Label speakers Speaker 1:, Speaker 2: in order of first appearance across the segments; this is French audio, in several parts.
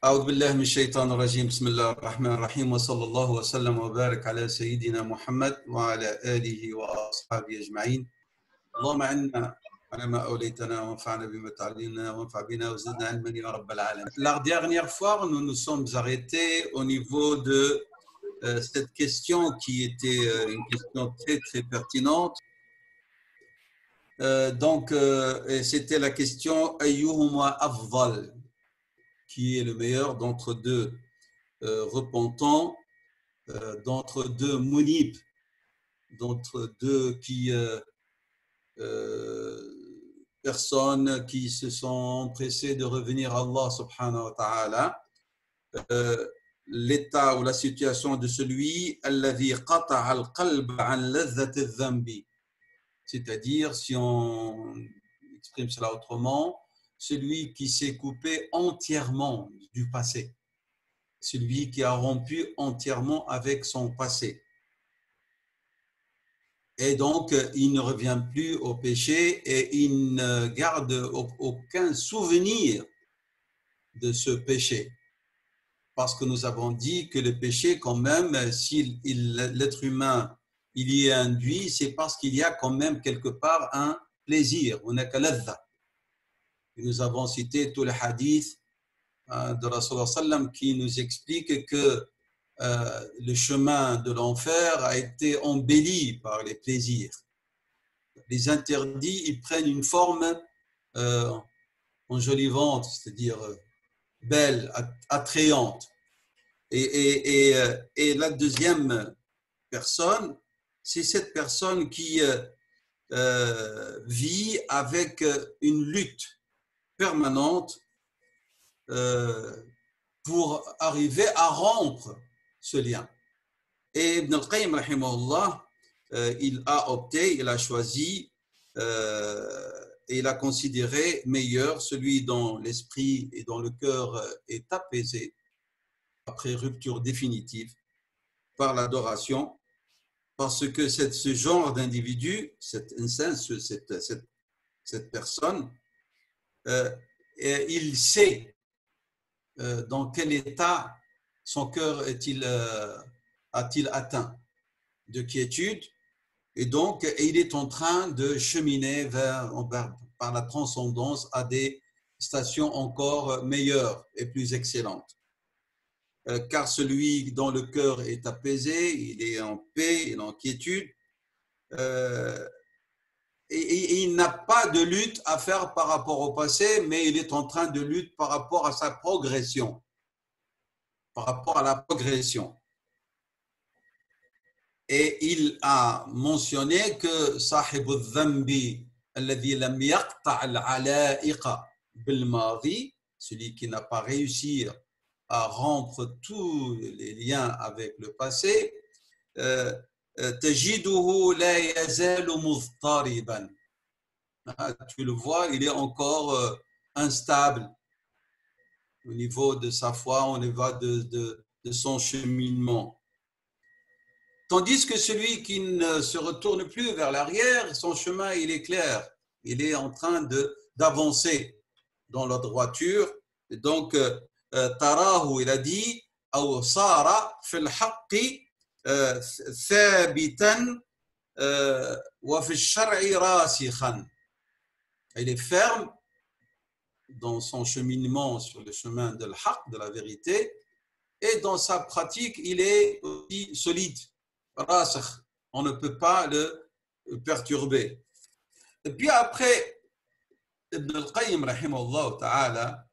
Speaker 1: أعوذ بالله من الشيطان الرجيم بسم الله الرحمن الرحيم وصلى الله وسلم وبارك على سيدنا محمد وعلى آله وأصحابه أجمعين. اللهم عنا على ما أوليتنا وانفعنا بما تعلمنا وانفع بنا وزدنا علما يا رب العالمين. La dernière fois, nous nous sommes arrêtés au niveau de cette question qui était une question très très pertinente. C'était la question Ayyuhuma afdal, qui est le meilleur d'entre deux repentants, d'entre deux munib, d'entre deux personnes qui se sont pressées de revenir à Allah subhanahu wa ta'ala. L'état ou la situation de celui alladhi qata'a al-qalb an ladhat adh-dhanbi, c'est-à-dire, si on exprime cela autrement, celui qui s'est coupé entièrement du passé, celui qui a rompu entièrement avec son passé. Et donc, il ne revient plus au péché et il ne garde aucun souvenir de ce péché. Parce que nous avons dit que le péché, quand même, si l'être humain il y est induit, c'est parce qu'il y a quand même quelque part un plaisir. Nous avons cité tous les hadiths de Rasulullah sallam qui nous expliquent que le chemin de l'enfer a été embelli par les plaisirs. Les interdits, ils prennent une forme enjolivante, c'est-à-dire belle, attrayante. Et la deuxième personne, c'est cette personne qui vit avec une lutte permanente pour arriver à rompre ce lien. Et Ibn al-Qayyim, rahimahullah, il a opté, il a choisi et il a considéré meilleur celui dont l'esprit et dont le cœur est apaisé après rupture définitive par l'adoration, parce que ce genre d'individu, cette personne, il sait dans quel état son cœur a-t-il atteint de quiétude, et donc il est en train de cheminer par la transcendance à des stations encore meilleures et plus excellentes. Car celui dont le cœur est apaisé, il est en paix, il est en quiétude, et il n'a pas de lutte à faire par rapport au passé, mais il est en train de lutter par rapport à sa progression, par rapport à la progression. Et il a mentionné que Sahib al-Dhambi, alladhi lam yaqta' al-ala'iqa bil-madi, celui qui n'a pas réussi à rompre tous les liens avec le passé, tajiduhu la yazalu mudtariban. Tu le vois, il est encore instable au niveau de sa foi, au niveau de son cheminement. Tandis que celui qui ne se retourne plus vers l'arrière, son chemin, il est clair. Il est en train d'avancer dans la droiture. Et donc, Tarahu, il a dit, أو صار في الحق ثابتا وفي الشرع راسخا. Il est ferme dans son cheminement sur le chemin de l'haq, de la vérité, et dans sa pratique, il est aussi solide. Rasikh, on ne peut pas le perturber. Et puis après, Ibn al-Qayyim, rahimahullah ta'ala,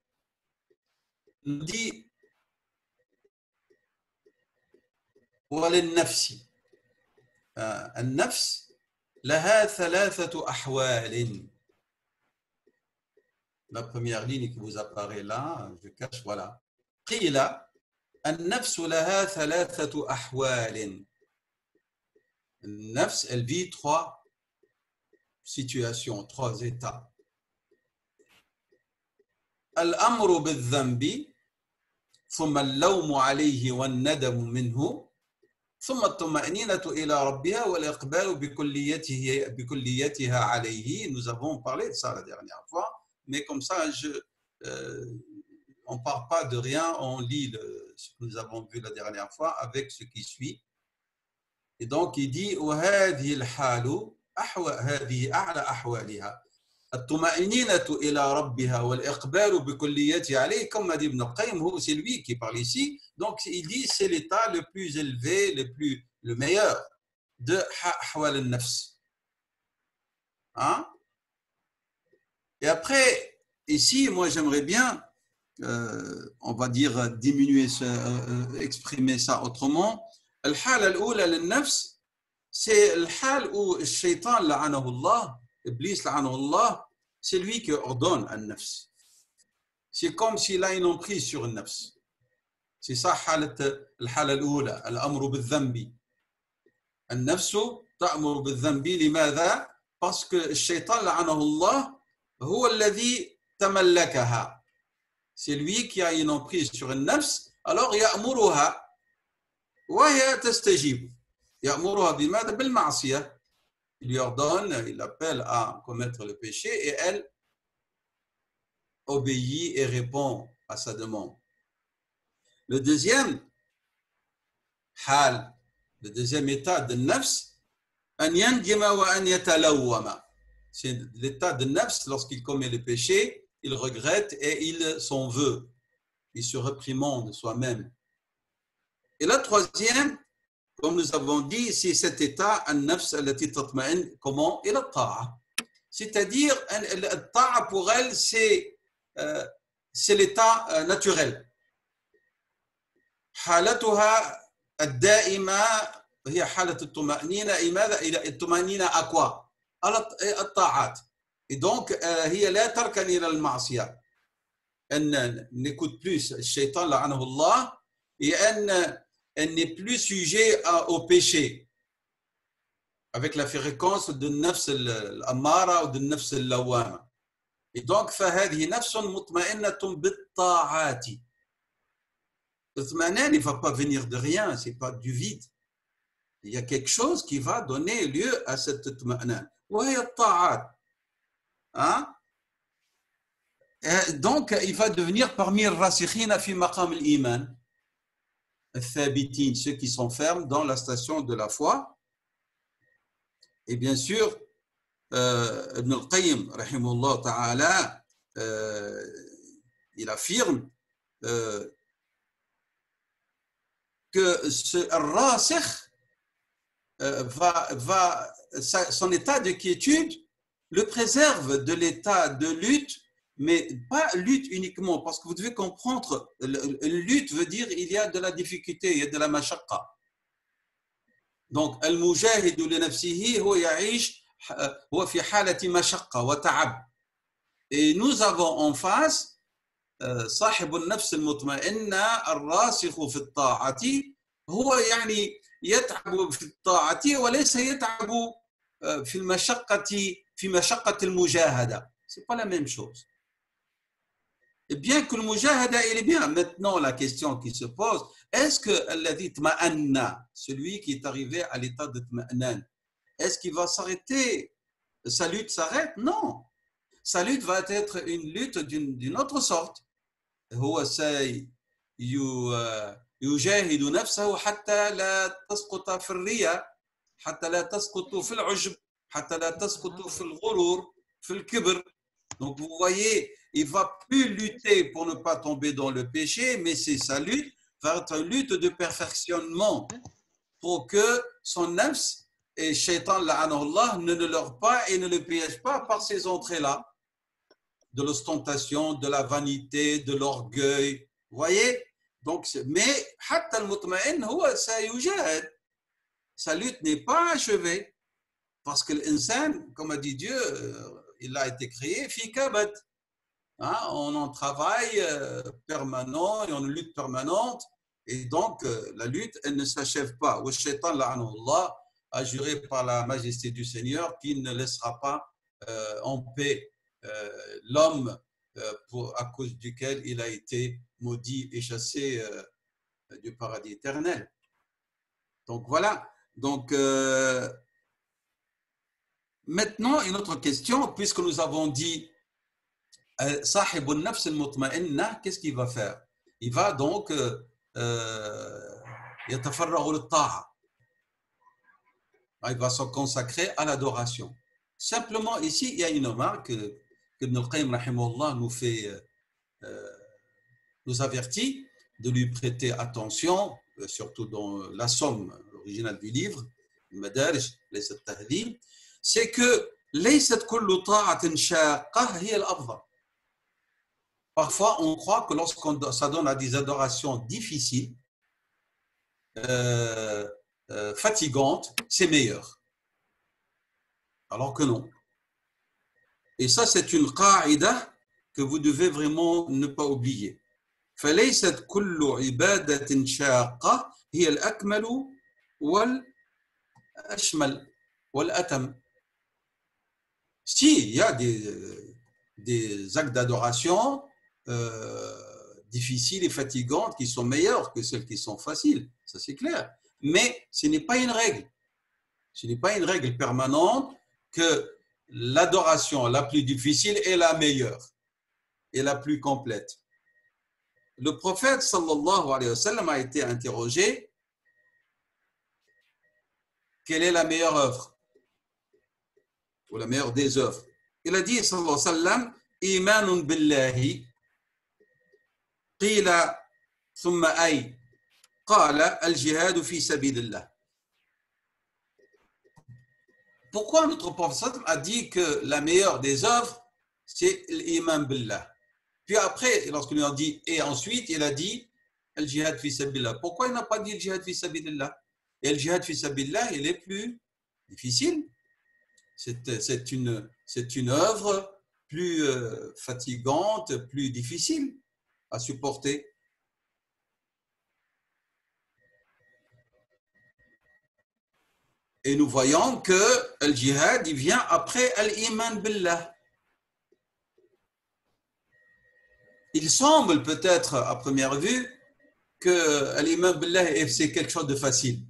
Speaker 1: nous dit وللنفس النفس لها ثلاثة أحوال. La première ligne qui vous apparaît là, je cache, voilà. قيل النفس لها ثلاثة أحوال. Nafs, elle vit trois situations, trois états. الأمر بالذنب ثم اللوم عليه والندم منه ثم الطمأنينة إلى ربها والإقبال بكليتها عليه. Nous avons parlé de ça la dernière fois, mais comme ça, on ne part pas de rien, on lit ce que nous avons vu la dernière fois avec ce qui suit. Et donc, il dit وهذه الحال هذه أعلى أحوالها الطمأنينة إلى ربها والإقبال بكليته عليه, comme a dit Ibn al-Qayyim, c'est lui qui parle ici. Donc, il dit c'est l'état le plus élevé, le meilleur de أحوال النفس. Hein? Et après, ici, moi, j'aimerais bien, on va dire, diminuer, exprimer ça autrement. الحالة الأولى للنفس, c'est le حال où le shaitan, لعنه الله, Iblis, لعنه الله, c'est lui qui ordonne un nafs. C'est comme s'il a une emprise sur une nafs. C'est ça الحالة الأولى, الأمر بالذنب. النفس تأمر بالذنب, لماذا؟ Parce que le shaitan, لعنه الله, هو الذي تملكها. C'est lui qui a une emprise sur une nafs, alors يأمرها وهي تستجيب. يأمرها بماذا؟ بالمعصية. Il lui ordonne, il l'appelle à commettre le péché et elle obéit et répond à sa demande. Le deuxième حال, le deuxième état de nafs, أن يندم وأن يتلوم. C'est l'état de nafs lorsqu'il commet le péché, il regrette et il s'en veut. Il se réprimande soi-même. Et la troisième, comme nous avons dit, c'est cet état, النفس التي تطمئن, comment? إلى الطاعة. C'est-à-dire, الطاعة pour elle, c'est l'état naturel. حالتها الدائمة هي حالة الطمأنينة. لماذا؟ إلى الطمأنينة أقوى على الطاعات. Et donc, هي لا تركن إلى المعصية. Elle n'écoute plus le shaitan, لعنه الله, et elle n'est plus sujet au péché avec la fréquence de nafs al-ammara ou de nafs al-lawama. Et donc, فهذه نفس مطمئنة بالطاعات. Il ne va pas venir de rien, ce n'est pas du vide. Il y a quelque chose qui va donner lieu à cette itma'nan. وهي الطاعات. Hein? Donc, il va devenir parmi الراسخين في مقام الإيمان. الثابتين, ceux qui sont fermes dans la station de la foi. Et bien sûr, Ibn al-Qayyim, rahimahullah ta'ala, il affirme que ce rasikh son état de quiétude le préserve de l'état de lutte, mais pas lutte uniquement, parce que vous devez comprendre, lutte veut dire il y a de la difficulté, il y a de la mashaqqa. Donc, al-mujahidu li nafsihi huwa ya'ish huwa fi halati mashaqqa wa ta'ab. Et nous avons en face صاحب النفس المطمئنة الراسخ في الطاعة هو يعني يتعب في الطاعة وليس يتعب في المشقة في مشقة المجاهدة. C'est pas la même chose. Et bien que le mujahada, il est bien. Maintenant, la question qui se pose, est-ce que الذي اطمأن, celui qui est arrivé à l'état de tma'nan, est-ce qu'il va s'arrêter? Sa lutte s'arrête? Non. Sa lutte va être une lutte d'une autre sorte. هو يجاهد نفسه حتى لا تسقط في الرياء, حتى لا تسقط في العجب, حتى لا تسقط في الغرور, في الكبر. Donc vous voyez, il ne va plus lutter pour ne pas tomber dans le péché, mais c'est sa lutte va être une lutte de perfectionnement pour que son nafs et shaitan la'anahullah ne le leurre pas et ne le piège pas par ces entrées-là de l'ostentation, de la vanité, de l'orgueil. Vous voyez? Donc, mais حتى المطمئن هو سيجاهد. Sa lutte n'est pas achevée. Parce que l'insan, comme a dit Dieu, il a été créé fi kabad. On en travaille permanent et on lutte permanente. Et donc, la lutte, elle ne s'achève pas. Wa shaitan la'anahullah a juré par la majesté du Seigneur qu'il ne laissera pas en paix l'homme à cause duquel il a été maudit et chassé du paradis éternel. Donc voilà. Donc maintenant, une autre question, puisque nous avons dit صاحب النفس المطمئنة, qu'est-ce qu'il va faire? Il va donc يتفرغ للطاعة. Il va se consacrer à l'adoration. Simplement, ici, il y a une remarque que Ibn al-Qayyim rahimahullah nous avertit de lui prêter attention, surtout dans la somme originale du livre, Madarij Laysat Tahdhib, c'est que Laysat kullu ta'atin shaqqah hiya al-afdal. Parfois, on croit que lorsqu'on s'adonne à des adorations difficiles, fatigantes, c'est meilleur. Alors que non. Et ça, c'est une qa'ida que vous devez vraiment ne pas oublier. فليست كل عبادة شاقة هي الأكمل والأشمل والأتم. Si, il y a des actes d'adoration difficiles et fatigantes qui sont meilleurs que celles qui sont faciles, ça c'est clair. Mais ce n'est pas une règle. Ce n'est pas une règle permanente que l'adoration la plus difficile est la meilleure et la plus complète. Le prophète sallallahu alayhi wa sallam a été interrogé: quelle est la meilleure œuvre ou la meilleure des œuvres? Il a dit sallallahu alayhi wa sallam: imanun billahi. qila thumma ay? qala al-jihad fi sabilillah. Pourquoi notre prophète a dit que la meilleure des œuvres, c'est l'iman billah? Puis après, lorsqu'il lui a dit, et ensuite, il a dit al-jihad fi sabilillah. Pourquoi il n'a pas dit al-jihad fi sabilillah? Et al-jihad fi sabilillah, il est plus difficile. C'est une œuvre plus fatigante, plus difficile à supporter. Et nous voyons que le djihad, il vient après al-iman billah. Il semble peut-être à première vue que l'iman billah c'est quelque chose de facile.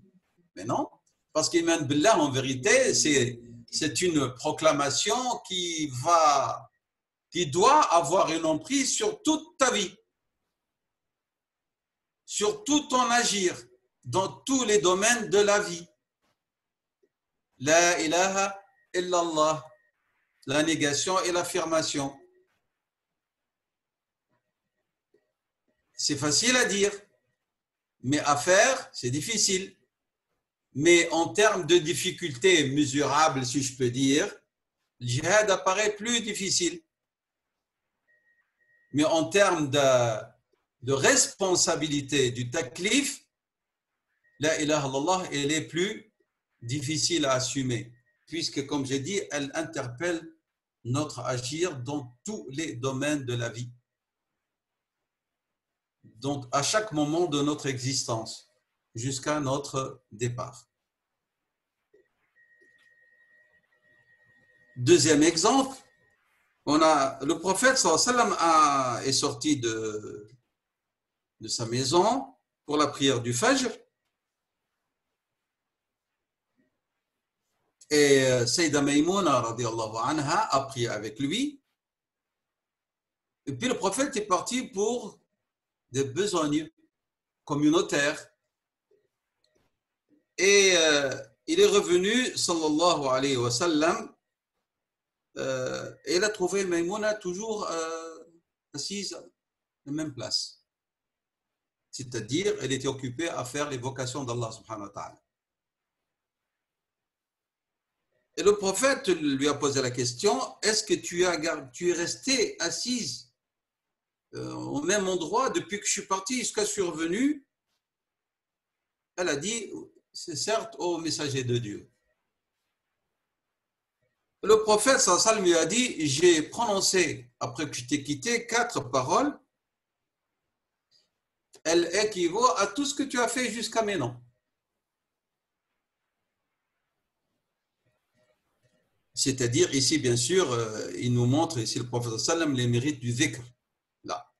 Speaker 1: Mais non, parce qu'iman billah en vérité c'est une proclamation qui doit avoir une emprise sur toute ta vie, sur tout ton agir, dans tous les domaines de la vie. La ilaha illallah, la négation et l'affirmation. C'est facile à dire, mais à faire, c'est difficile. Mais en termes de difficulté mesurable, si je peux dire, le djihad apparaît plus difficile. Mais en termes de responsabilité du taklif, la ilaha illallah, elle est plus difficile à assumer, puisque, comme j'ai dit, elle interpelle notre agir dans tous les domaines de la vie. Donc, à chaque moment de notre existence, jusqu'à notre départ. Deuxième exemple, le prophète sallallahu alayhi wa sallam est sorti de sa maison pour la prière du Fajr. Et Sayyidah Maïmouna radiyallahu anha a prié avec lui. Et puis le prophète est parti pour des besognes communautaires. Et il est revenu, sallallahu alayhi wa sallam, et il a trouvé Maïmouna toujours assise à la même place. C'est-à-dire, elle était occupée à faire l'évocation d'Allah subhanahu wa ta'ala. Et le prophète lui a posé la question: est-ce que tu es restée assise au même endroit depuis que je suis parti jusqu'à ce que je suis revenu? Elle a dit: c'est certes, ô messager de Dieu. Le prophète sallallahu alayhi wa sallam lui a dit: j'ai prononcé, après que je t'ai quitté, 4 paroles. Elles équivaut à tout ce que tu as fait jusqu'à maintenant. C'est-à-dire, ici, bien sûr, il nous montre, ici, le prophète sallallahu alayhi wa sallam, les mérites du dhikr. Là.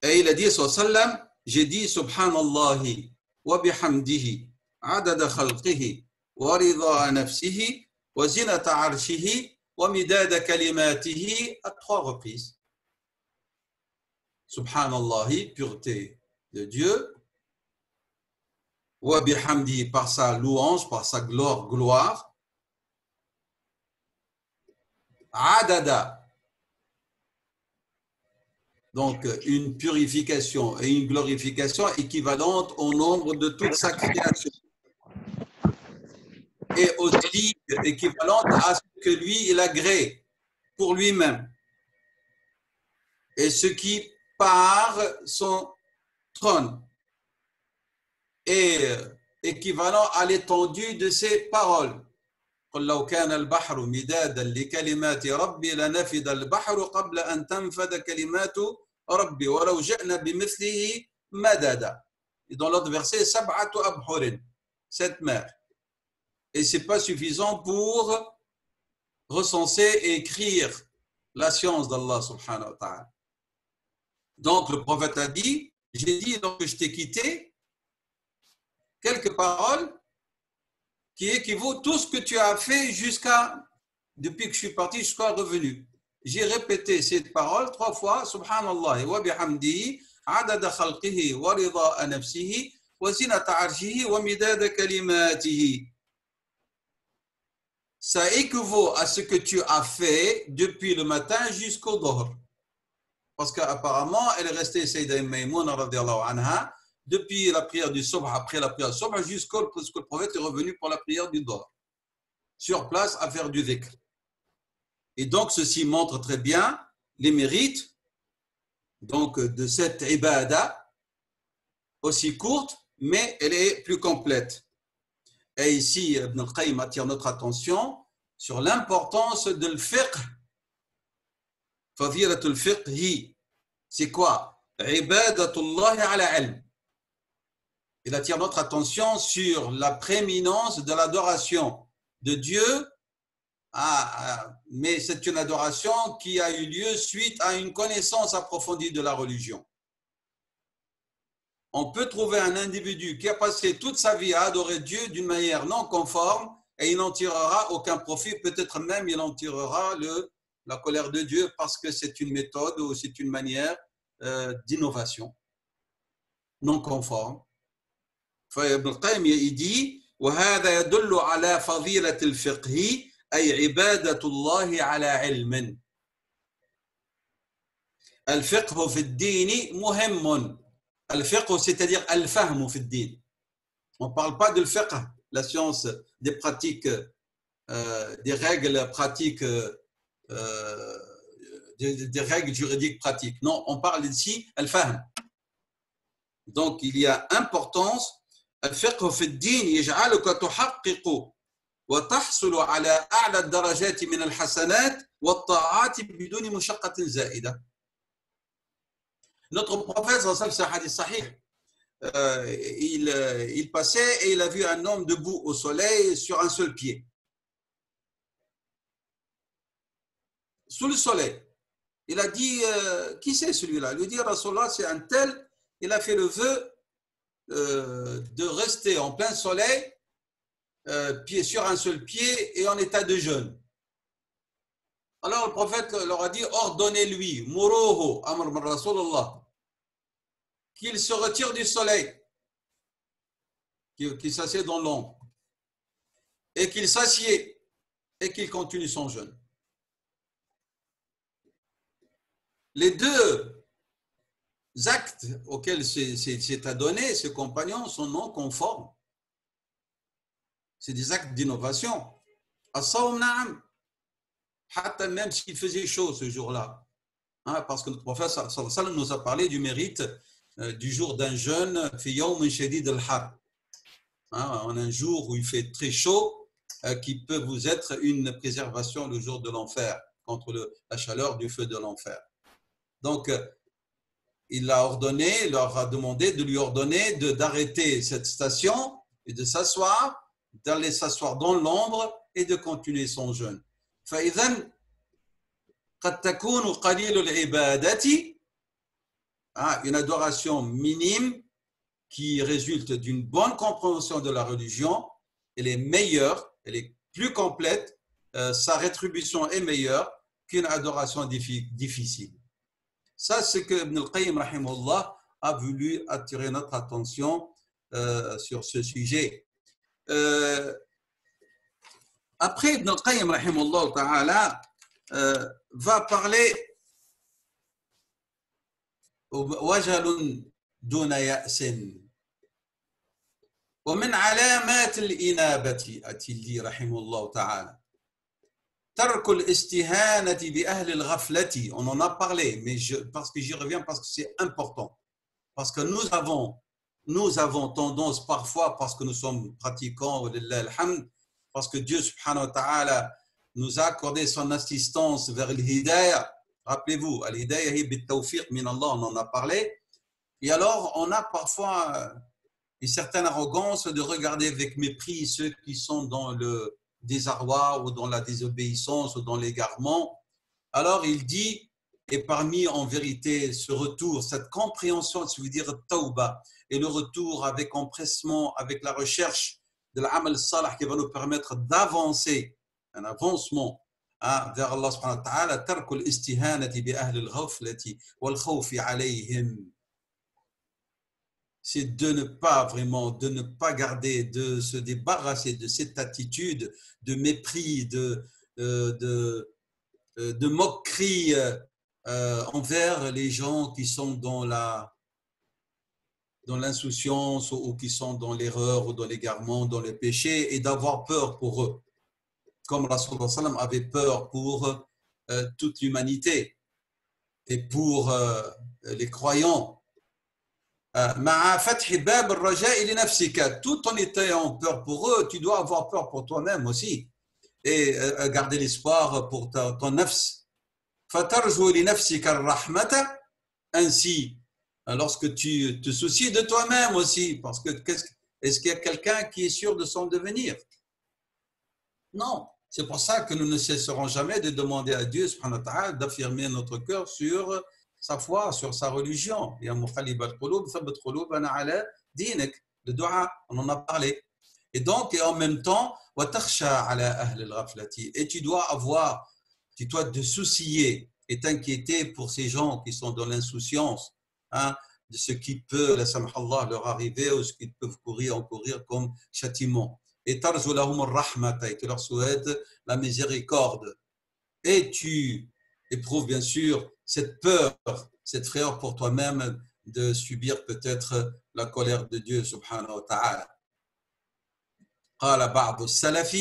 Speaker 1: Et il a dit, sallallahu alayhi wa sallam, j'ai dit, subhanallahi wa bihamdihi, adada khalqihi, wa rida nafsihi, wa zinata arshihi, ومداد كلماته à 3 reprises. Subhanallah, pureté de Dieu. Wa bihamdi, par sa louange, par sa gloire. Adada, donc une purification et une glorification équivalente au nombre de toute sa création. Et aussi équivalente à ce que lui, il agrée pour lui-même. Et ce qui par son trône est équivalent à l'étendue de ses paroles. قل لو كان البحر مدادا لكلمات ربي لنفد البحر قبل أن تنفد كلمات ربي ولو جئنا بمثله مددا. Et dans l'autre verset, سبعة أبحر, 7 mers. Et ce n'est pas suffisant pour recenser et écrire la science d'Allah subhanahu wa ta'ala. Donc le prophète a dit, j'ai dit lorsque je t'ai quitté, quelques paroles qui équivaut tout ce que tu as fait depuis que je suis parti jusqu'à revenu. J'ai répété cette parole 3 fois, Subhanallah wa bihamdihi, adada khalqihi wa rida'a nafsihi, wa zinata arshihi wa midada kalimatihi. Ça équivaut à ce que tu as fait depuis le matin jusqu'au dhuhr. Parce qu'apparemment, elle est restée Sayyida Maïmouna radiyallahu anha, depuis la prière du subh, après la prière du subh, jusqu'à ce que le prophète est revenu pour la prière du dhuhr, sur place à faire du dhikr. Et donc, ceci montre très bien les mérites donc, de cette ibada, aussi courte, mais elle est plus complète. Et ici, Ibn al-Qayyim attire notre attention sur l'importance de l'fiqh. Fadhilatul fiqhi, c'est quoi? Ibadatullahi ala ilm. Il attire notre attention sur la prééminence de l'adoration de Dieu, mais c'est une adoration qui a eu lieu suite à une connaissance approfondie de la religion. On peut trouver un individu qui a passé toute sa vie à adorer Dieu d'une manière non conforme et il n'en tirera aucun profit, peut-être même il en tirera la colère de Dieu parce que c'est une méthode ou c'est une manière d'innovation non conforme. فابن القيم يدي وهذا يدل على فضيلة الفقه أي عبادة الله على علم. الفقه في الدين مهم. الفقه c'est-à-dire الفهم في الدين. On ne parle pas de fiqh, la science des pratiques, des règles pratiques, des règles juridiques pratiques. Non, on parle ici al-fahm. Donc il y a importance. الفقه في الدين يجعلك تحقق وتحصل على أعلى الدرجات من الحسنات والطاعات بدون مشقة زائدة. Notre prophète, c'est un hadith sahih, il passait et il a vu un homme debout au soleil sur un seul pied. Sous le soleil. Il a dit, qui c'est celui-là? Il lui dit, Rasulallah, c'est un tel, il a fait le vœu de rester en plein soleil, pied sur un seul pied et en état de jeûne. Alors le prophète leur a dit, ordonnez-lui, muruhu, amr min Rasulullah, qu'il se retire du soleil, qu'il s'assied dans l'ombre, et qu'il s'assied et qu'il continue son jeûne. Les deux actes auxquels c'est adonné, ce compagnon, sont non conformes. C'est des actes d'innovation. As-sawm na'am, hatta même s'il faisait chaud ce jour-là. Hein, parce que notre prophète sallallahu alayhi wa sallam nous a parlé du mérite du jour d'un jeûne, fi yawmin shadid al-har. En un jour où il fait très chaud, qui peut vous être une préservation le jour de l'enfer, contre la chaleur du feu de l'enfer. Donc, il a ordonné, il leur a demandé de lui ordonner d'arrêter cette station et de s'asseoir, d'aller s'asseoir dans l'ombre et de continuer son jeûne. فإذن قد تكون قليل العبادة, une adoration minime qui résulte d'une bonne compréhension de la religion, elle est meilleure, elle est plus complète sa rétribution est meilleure qu'une adoration difficile. Ça, c'est que Ibn al-Qayyim, rahimahullah, a voulu attirer notre attention sur ce sujet. Après, Ibn al-Qayyim, rahimahullah ta'ala, va parler وجل دون يأس ومن علامات الإنابة a-t-il dit رحمه الله تعالى ترك الاستهانة بأهل الغفلة. On en a parlé, mais parce que j'y reviens parce que c'est important. Parce que nous avons tendance parfois, parce que nous sommes pratiquants, parce que Dieu subhanahu wa ta'ala nous a accordé son assistance vers le hidayah. Rappelez-vous, al-hidayah hi bit-tawfiq min Allah, on en a parlé. Et alors, on a parfois une certaine arrogance de regarder avec mépris ceux qui sont dans le désarroi ou dans la désobéissance ou dans l'égarement. Alors, il dit, et parmi en vérité ce retour, cette compréhension, ça veut dire tawba, et le retour avec empressement, avec la recherche de l'amal salah qui va nous permettre d'avancer, un avancement vers Allah subhanahu wa ta'ala, tarku al-istihanati bi ahli al-ghaflati wal khawfi alayhim. C'est de ne pas garder, de se débarrasser de cette attitude de mépris, de moquerie envers les gens qui sont dans l'insouciance ou qui sont dans l'erreur ou dans l'égarement, dans le péché, et d'avoir peur pour eux. Comme Rasulullah sallam avait peur pour toute l'humanité et pour les croyants. Tout en étant peur pour eux, tu dois avoir peur pour toi-même aussi et garder l'espoir pour ton nafs. Ainsi, lorsque tu te soucies de toi-même aussi, parce que est-ce qu'il y a quelqu'un qui est sûr de son devenir? Non. C'est pour ça que nous ne cesserons jamais de demander à Dieu subhanahu wa ta'ala d'affirmer notre cœur sur sa foi, sur sa religion. Ya muqallib al-qulub, thabbit qulubana ala dinik. Le dua, on en a parlé. Et donc, et en même temps, wa takhsha ala ahli al-ghaflati. Et tu dois te soucier et t'inquiéter pour ces gens qui sont dans l'insouciance, de ce qui peut, la samhallah, leur arriver ou ce qu'ils peuvent encourir comme châtiment. Et tarzu lahum ar-rahmata, et tu leur souhaites la miséricorde. Et tu éprouves bien sûr cette peur, cette frayeur pour toi-même de subir peut-être la colère de Dieu subhanahu wa ta'ala. قال بعض السلف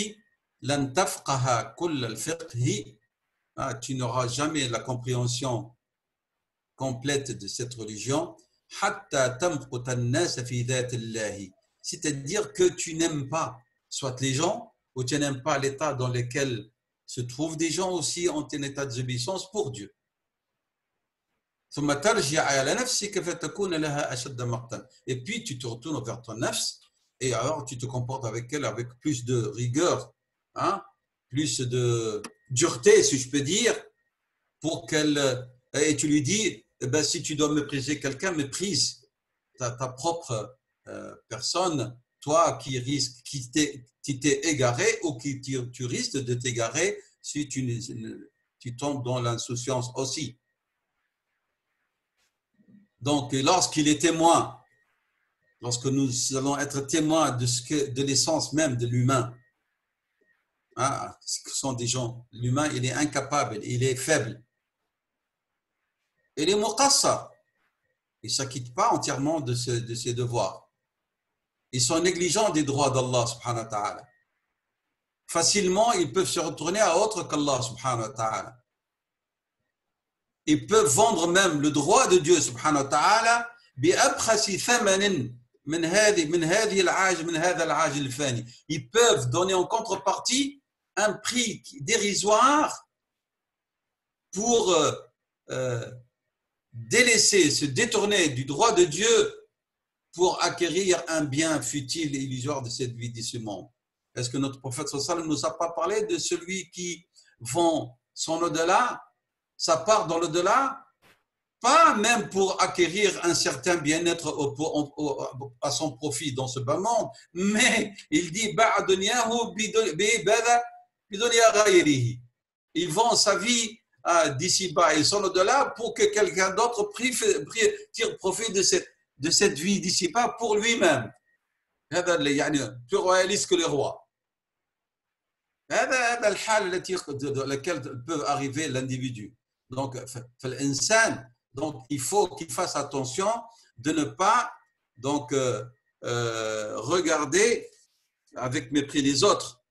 Speaker 1: لن تفقه كل الفقه. Tu n'auras jamais la compréhension complète de cette religion. حتى تمقت الناس في ذات الله. C'est-à-dire que tu n'aimes pas soit les gens, ou tu n'aimes pas l'état dans lequel se trouvent des gens aussi en un état de désobéissance pour Dieu. Et puis tu te retournes vers ton nafs et alors tu te comportes avec elle avec plus de rigueur, plus de dureté, si je peux dire, pour qu'elle. Et tu lui dis, si tu dois mépriser quelqu'un, méprise ta propre personne. Toi qui t'es égaré ou qui tu risques de t'égarer si tu tombes dans l'insouciance aussi. Donc, lorsqu'il est témoin, lorsque nous allons être témoins de l'essence même de l'humain, ce sont des gens, l'humain, il est incapable, il est faible. Il est muqassar. Il ne s'acquitte pas entièrement de ses devoirs. Ils sont négligents des droits d'Allah subhanahu wa ta'ala. Facilement, ils peuvent se retourner à autre qu'Allah subhanahu wa ta'ala. Ils peuvent vendre même le droit de Dieu subhanahu wa ta'ala بأبخس ثمن من هذه العاجل من هذا العاجل الفاني. Ils peuvent donner en contrepartie un prix dérisoire pour délaisser, se détourner du droit de Dieu pour acquérir un bien futile et illusoire de cette vie, de ce monde. Est-ce que notre prophète sallallahu alayhi wa sallam ne nous a pas parlé de celui qui vend son au-delà, sa part dans l'au-delà, pas même pour acquérir un certain bien-être à son profit dans ce bas monde, mais il dit Ils vont sa vie d'ici-bas et son au-delà pour que quelqu'un d'autre tire profit de cette vie d'ici-bas pour lui-même. Plus royaliste que les rois. هذا الحال التي laquelle peut arriver l'individu. Donc, donc il faut qu'il fasse attention de ne pas donc regarder avec mépris les autres.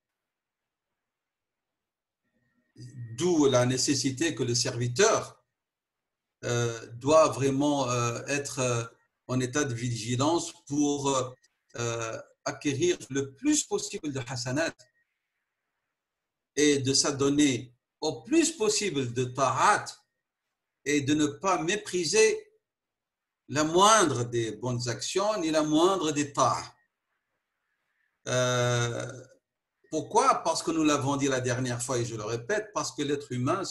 Speaker 1: D'où la nécessité que le serviteur doit vraiment être en état de vigilance pour acquérir le plus possible de hasanat et de s'adonner au plus possible de ta'at et de ne pas mépriser la moindre des bonnes actions ni la moindre des ta'at. Pourquoi? Parce que nous l'avons dit la dernière fois et je le répète, parce que l'être humain,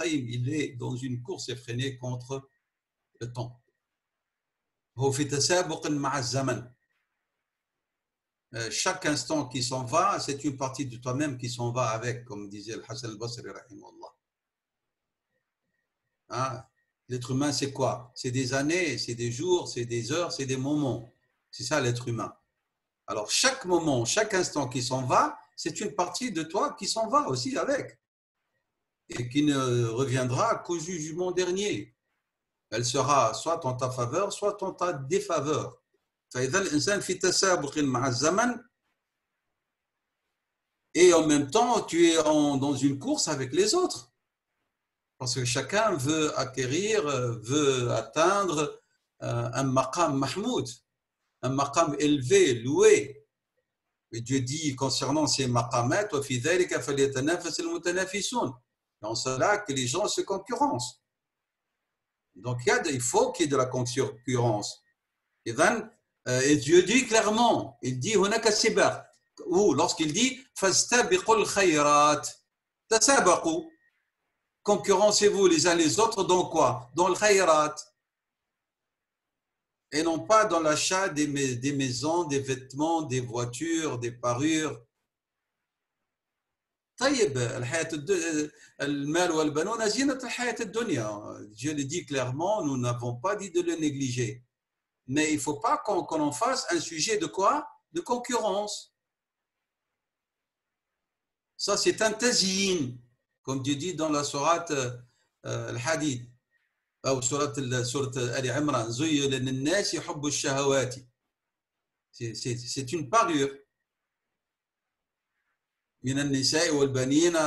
Speaker 1: il est dans une course effrénée contre le temps. Chaque instant qui s'en va, c'est une partie de toi-même qui s'en va avec, comme disait le Hassan al-Basri, rahimahullah. Hein? L'être humain, c'est quoi? C'est des années, c'est des jours, c'est des heures, c'est des moments. C'est ça l'être humain. Alors, chaque moment, chaque instant qui s'en va, c'est une partie de toi qui s'en va aussi avec et qui ne reviendra qu'au jugement dernier. Elle sera soit en ta faveur, soit en ta défaveur. Et en même temps, tu es dans une course avec les autres. Parce que chacun veut acquérir, veut atteindre un maqam mahmoud, un maqam élevé, loué. Et Dieu dit concernant ces maqamats, en cela que les gens se concurrencent. Donc il faut qu'il y ait de la concurrence. Et Dieu dit clairement, il dit ou lorsqu'il dit fastabiqul khayrat, tasabaqu, concurrencez-vous les uns les autres dans quoi? Dans le khayrat. Et non pas dans l'achat des maisons, des vêtements, des voitures, des parures. طيب المال والبنون زينة الحياة الدنيا. Dieu le dit clairement, nous n'avons pas dit de le négliger. Mais il ne faut pas qu'on en fasse un sujet de quoi? De concurrence. Ça, c'est un tazyin, comme Dieu dit dans la sourate Al-Hadid, ou sourate Ali Imran, زُيِّنَ لِلنَّاسِ حُبُّ الشَّهَوَاتِ. C'est une parure. من النساء والبنين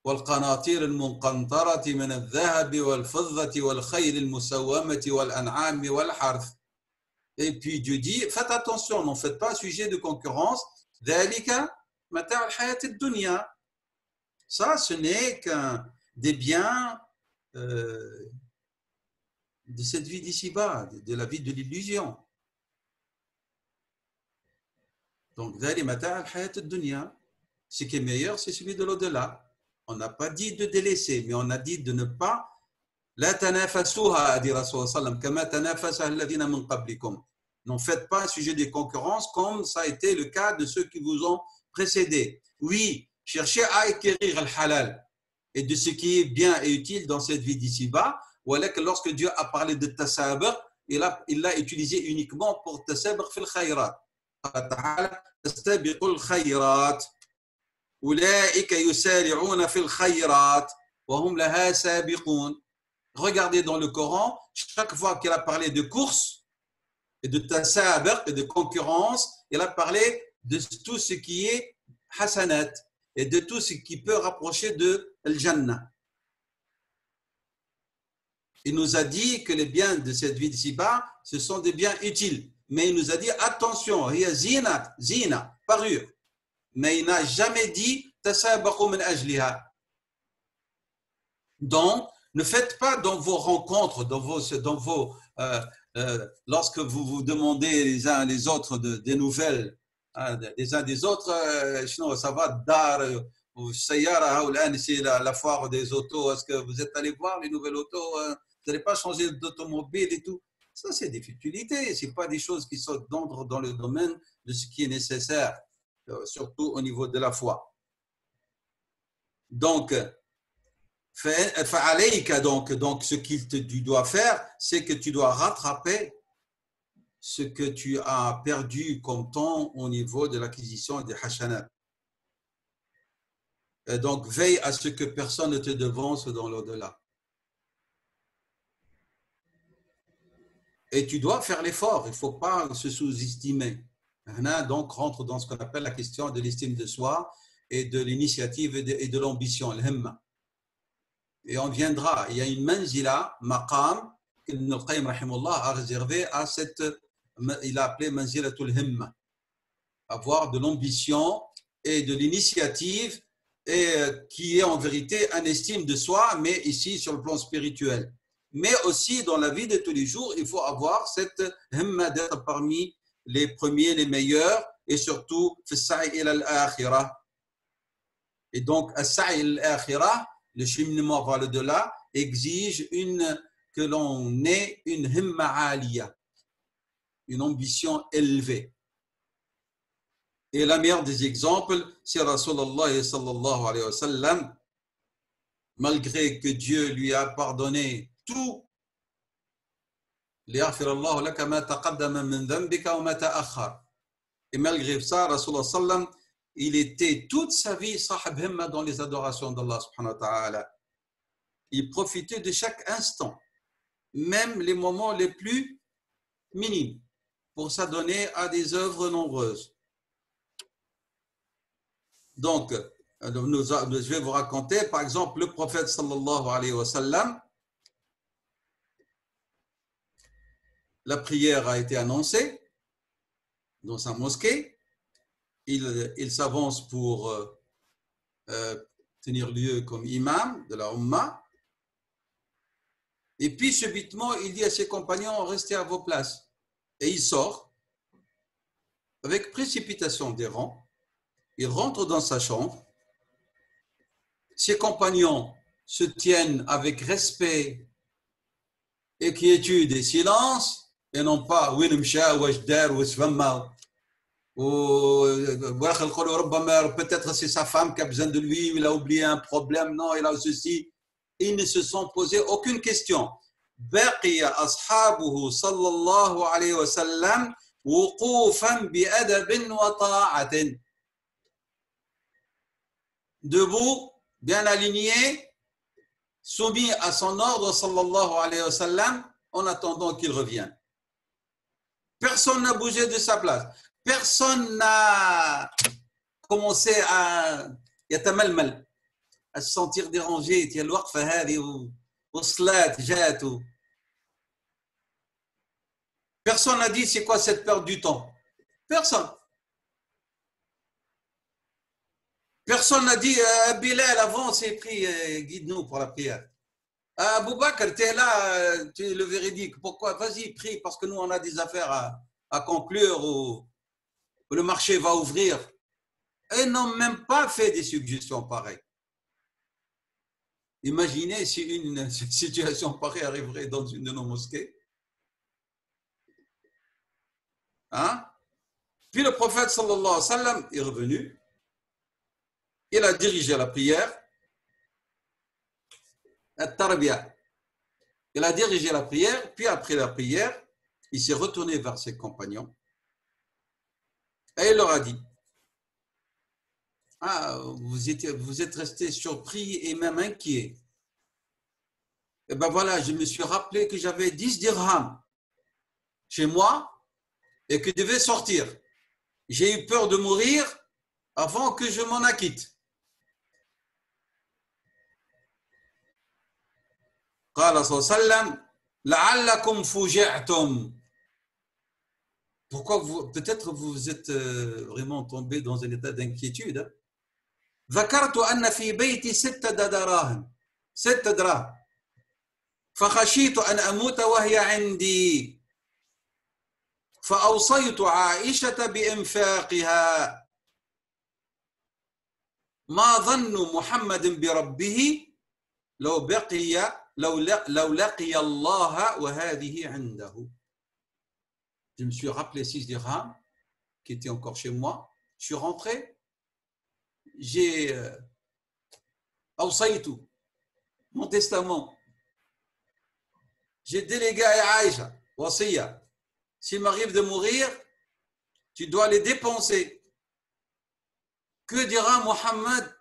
Speaker 1: والقناطير المقنطرة من الذهب والفضة والخيل المسومة والأنعام والحرث. Et puis Dieu dit, faites attention, n'en faites pas sujet de concurrence. ذلك متاع الحياة الدنيا. Ça, ce n'est qu'un des biens de cette vie d'ici-bas, de la vie de l'illusion. Donc, ذلك متاع الحياة الدنيا. Ce qui est meilleur, c'est celui de l'au-delà. On n'a pas dit de délaisser, mais on a dit de ne pas لا تنافسوها, a dit Rasul sallam, كما تنافسها الذين من قبلكم. N'en faites pas un sujet de concurrence comme ça a été le cas de ceux qui vous ont précédés. Oui, cherchez à acquérir le halal et de ce qui est bien et utile dans cette vie d'ici-bas. Lorsque Dieu a parlé de tasabur, il l'a utilisé uniquement pour tasabur fil khayrat. تستبقوا الخيرات أولئك يسارعون في الخيرات وهم لها سابقون. Regardez dans le Coran, chaque fois qu'il a parlé de course et de tasabur et de concurrence, il a parlé de tout ce qui est hasanat et de tout ce qui peut rapprocher de al-Jannah. Il nous a dit que les biens de cette vie d'ici-bas, ce sont des biens utiles. Mais il nous a dit, attention, il y a zina, parure. Mais il n'a jamais dit, tasabaqu min ajliha. Donc, ne faites pas dans vos rencontres, lorsque vous vous demandez les uns les autres des nouvelles, des uns des autres, ça va, dar, ou sayara, c'est la foire des autos, est-ce que vous êtes allé voir les nouvelles autos, vous n'allez pas changer d'automobile et tout. Ça, c'est des futilités, ce n'est pas des choses qui sont dans le domaine de ce qui est nécessaire, surtout au niveau de la foi. Donc, donc ce tu dois faire, c'est que tu dois rattraper ce que tu as perdu comme temps au niveau de l'acquisition des hasanat. Et donc, veille à ce que personne ne te devance dans l'au-delà. Et tu dois faire l'effort, il ne faut pas se sous-estimer. Donc, rentre dans ce qu'on appelle la question de l'estime de soi et de l'initiative et de l'ambition, l'himma. Et on viendra, il y a une manzila, maqam, que Ibn al-Qayyim a réservé à cette, il a appelé manzilatul himma, avoir de l'ambition et de l'initiative, et qui est en vérité un estime de soi, mais ici sur le plan spirituel. Mais aussi dans la vie de tous les jours, il faut avoir cette himma d'être parmi les premiers, les meilleurs, et surtout, et donc, le cheminement vers le-delà exige que l'on ait une himma aliya, une ambition élevée. Et la meilleure des exemples, c'est Rasulallah sallallahu alayhi wa sallam, malgré que Dieu lui a pardonné tout, et malgré ça, Rasulallah sallam, il était toute sa vie sahab himma dans les adorations d'Allah subhanahu wa ta'ala. Il profitait de chaque instant, même les moments les plus minimes, pour s'adonner à des œuvres nombreuses. Donc, je vais vous raconter, par exemple, le prophète sallallahu alayhi wa sallam, la prière a été annoncée dans sa mosquée, il s'avance pour tenir lieu comme imam de la Ummah, et puis subitement, il dit à ses compagnons, restez à vos places. Et il sort, avec précipitation des rangs, il rentre dans sa chambre, ses compagnons se tiennent avec respect, et quiétude et silence, et non pas peut-être c'est sa femme qui a besoin de lui, il a oublié un problème, non, il a ceci. Ils ne se sont posé aucune question. بقي أصحابه صلى الله عليه وسلم وقوفا بأدب وطاعة. Debout, bien aligné, soumis à son ordre sallallahu alayhi wa sallam, en attendant qu'il revienne. Personne n'a bougé de sa place. Personne n'a commencé à يتململ, à se sentir dérangé. Il y a الوقفة هذه والصلاة جات. Personne n'a dit c'est quoi cette perte du temps. Personne. Personne n'a dit Bilal, avance et prie, guide-nous pour la prière. Abou Bakr, tu es là, tu es le véridique. Pourquoi? Vas-y, prie, parce que nous, on a des affaires à conclure ou le marché va ouvrir. Ils n'ont même pas fait des suggestions pareilles. Imaginez si une situation pareille arriverait dans une de nos mosquées. Hein? Puis le prophète sallallahu alayhi wa sallam est revenu. Il a dirigé la prière. Il a dirigé la prière, puis après la prière, il s'est retourné vers ses compagnons et il leur a dit, vous êtes restés surpris et même inquiets. Et ben voilà, je me suis rappelé que j'avais 10 dirhams chez moi et que je devais sortir. J'ai eu peur de mourir avant que je m'en acquitte. قال صلى الله عليه وسلم لعلكم فوجعتم. Pourquoi peut-être vous êtes vraiment tombé dans un état d'inquiétude. ذكرت أن في بيتي 6 دراهم فخشيت أن أموت وهي عندي فأوصيت عائشة بإنفاقها ما ظن محمد بربه لو لقي الله وهذه عنده. Je me suis rappelé 6 dirhams qui étaient encore chez moi. Je suis rentré. J'ai awsaytu, mon testament. J'ai délégué à Aïcha, wasiya. S'il m'arrive de mourir, tu dois les dépenser. Que dira Mohammed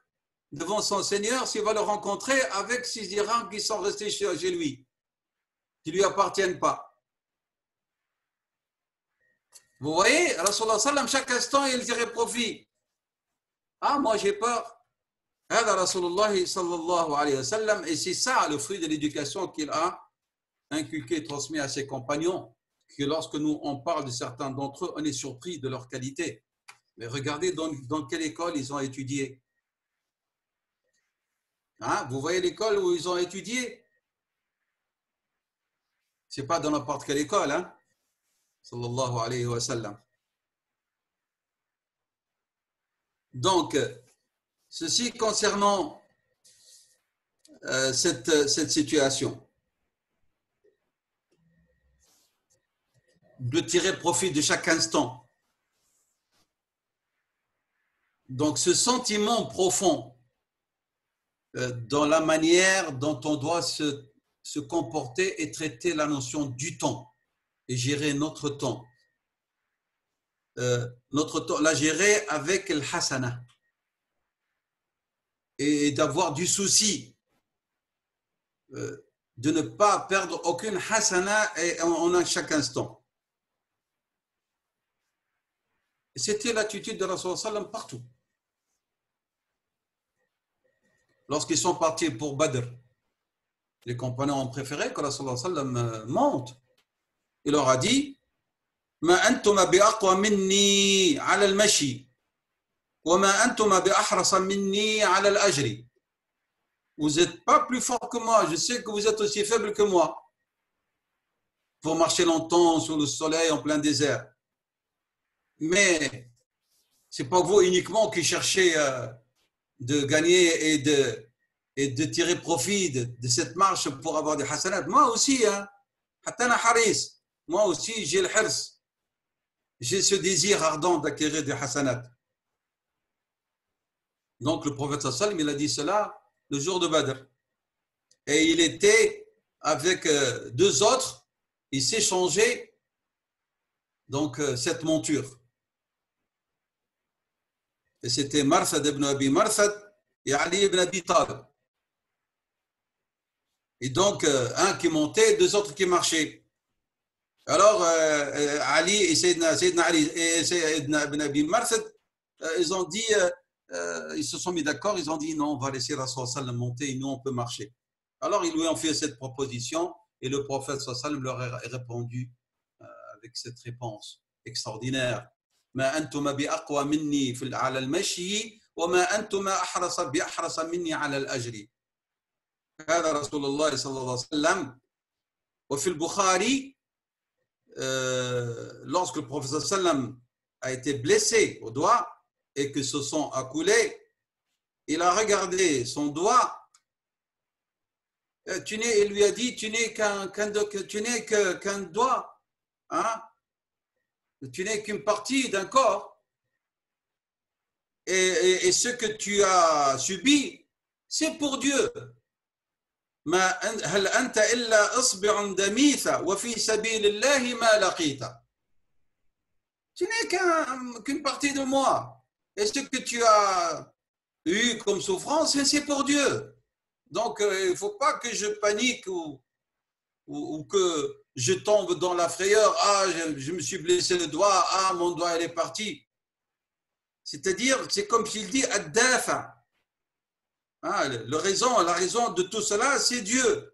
Speaker 1: devant son Seigneur s'il va le rencontrer avec 6 dirhams qui sont restés chez lui, qui ne lui appartiennent pas? Vous voyez, Rasulullah sallam, chaque instant, il tirait profit. Ah, moi j'ai peur. هذا رسول الله صلى الله عليه وسلم, et c'est ça le fruit de l'éducation qu'il a inculqué et transmis à ses compagnons, que lorsque nous on parle de certains d'entre eux, on est surpris de leur qualité. Mais regardez dans quelle école ils ont étudié. Hein? Vous voyez l'école où ils ont étudié? C'est pas dans n'importe quelle école, hein? Sallallahu alayhi wa sallam. Donc, ceci concernant cette situation de tirer profit de chaque instant. Donc, ce sentiment profond dans la manière dont on doit se comporter et traiter la notion du temps et gérer notre temps. La gérer avec le hasana et d'avoir du souci de ne pas perdre aucune hasana en chaque instant. C'était l'attitude de Rasulullah sallam partout. Lorsqu'ils sont partis pour Badr, les compagnons ont préféré que Rasulullah sallam monte. Il leur a dit: ما أنتم بأقوى مني على المشي وما أنتم بأحرص مني على الأجر. Vous n'êtes pas plus fort que moi, je sais que vous êtes aussi faible que moi pour marcher longtemps sous le soleil en plein désert. Mais ce n'est pas vous uniquement qui cherchez de gagner et de tirer profit de cette marche pour avoir des hasanat. Moi aussi, hein, hatana haris, moi aussi j'ai le hirs. J'ai ce désir ardent d'acquérir des hasanat. Donc le prophète sallam, il a dit cela le jour de Badr. Et il était avec 2 autres, il s'échangeait donc cette monture. Et c'était Marthad ibn Abi Marthad et Ali ibn Abi Talib. Et donc un qui montait, 2 autres qui marchaient. Alors, Ali et Sayyidina Ali et Sayyidina ibn Abi Marthad, ils ont dit, ils se sont mis d'accord, ils ont dit non, on va laisser Rasul sallam monter et nous on peut marcher. Alors, ils lui ont fait cette proposition et le prophète sallam leur a répondu avec cette réponse extraordinaire. ما أنتم بأقوى مني على المشي وما أنتم بأحرص مني على الأجر. هذا رسول الله صلى الله عليه وسلم. وفي البخاري lorsque le prophète sallam a été blessé au doigt et que ce sang a coulé, il a regardé son doigt. Il lui a dit: tu n'es qu'un doigt, hein? Tu n'es qu'une partie d'un corps. Et ce que tu as subi, c'est pour Dieu. هل أنت إلا إصبع دميثة وفي سبيل الله ما لقيت. Tu n'es qu'une partie de moi. Et ce que tu as eu comme souffrance, c'est pour Dieu. Donc, il ne faut pas que je panique ou que je tombe dans la frayeur. Ah, je me suis blessé le doigt. Ah, mon doigt, il est parti. C'est-à-dire, c'est comme s'il dit ad-dafa. Ah, la raison de tout cela, c'est Dieu.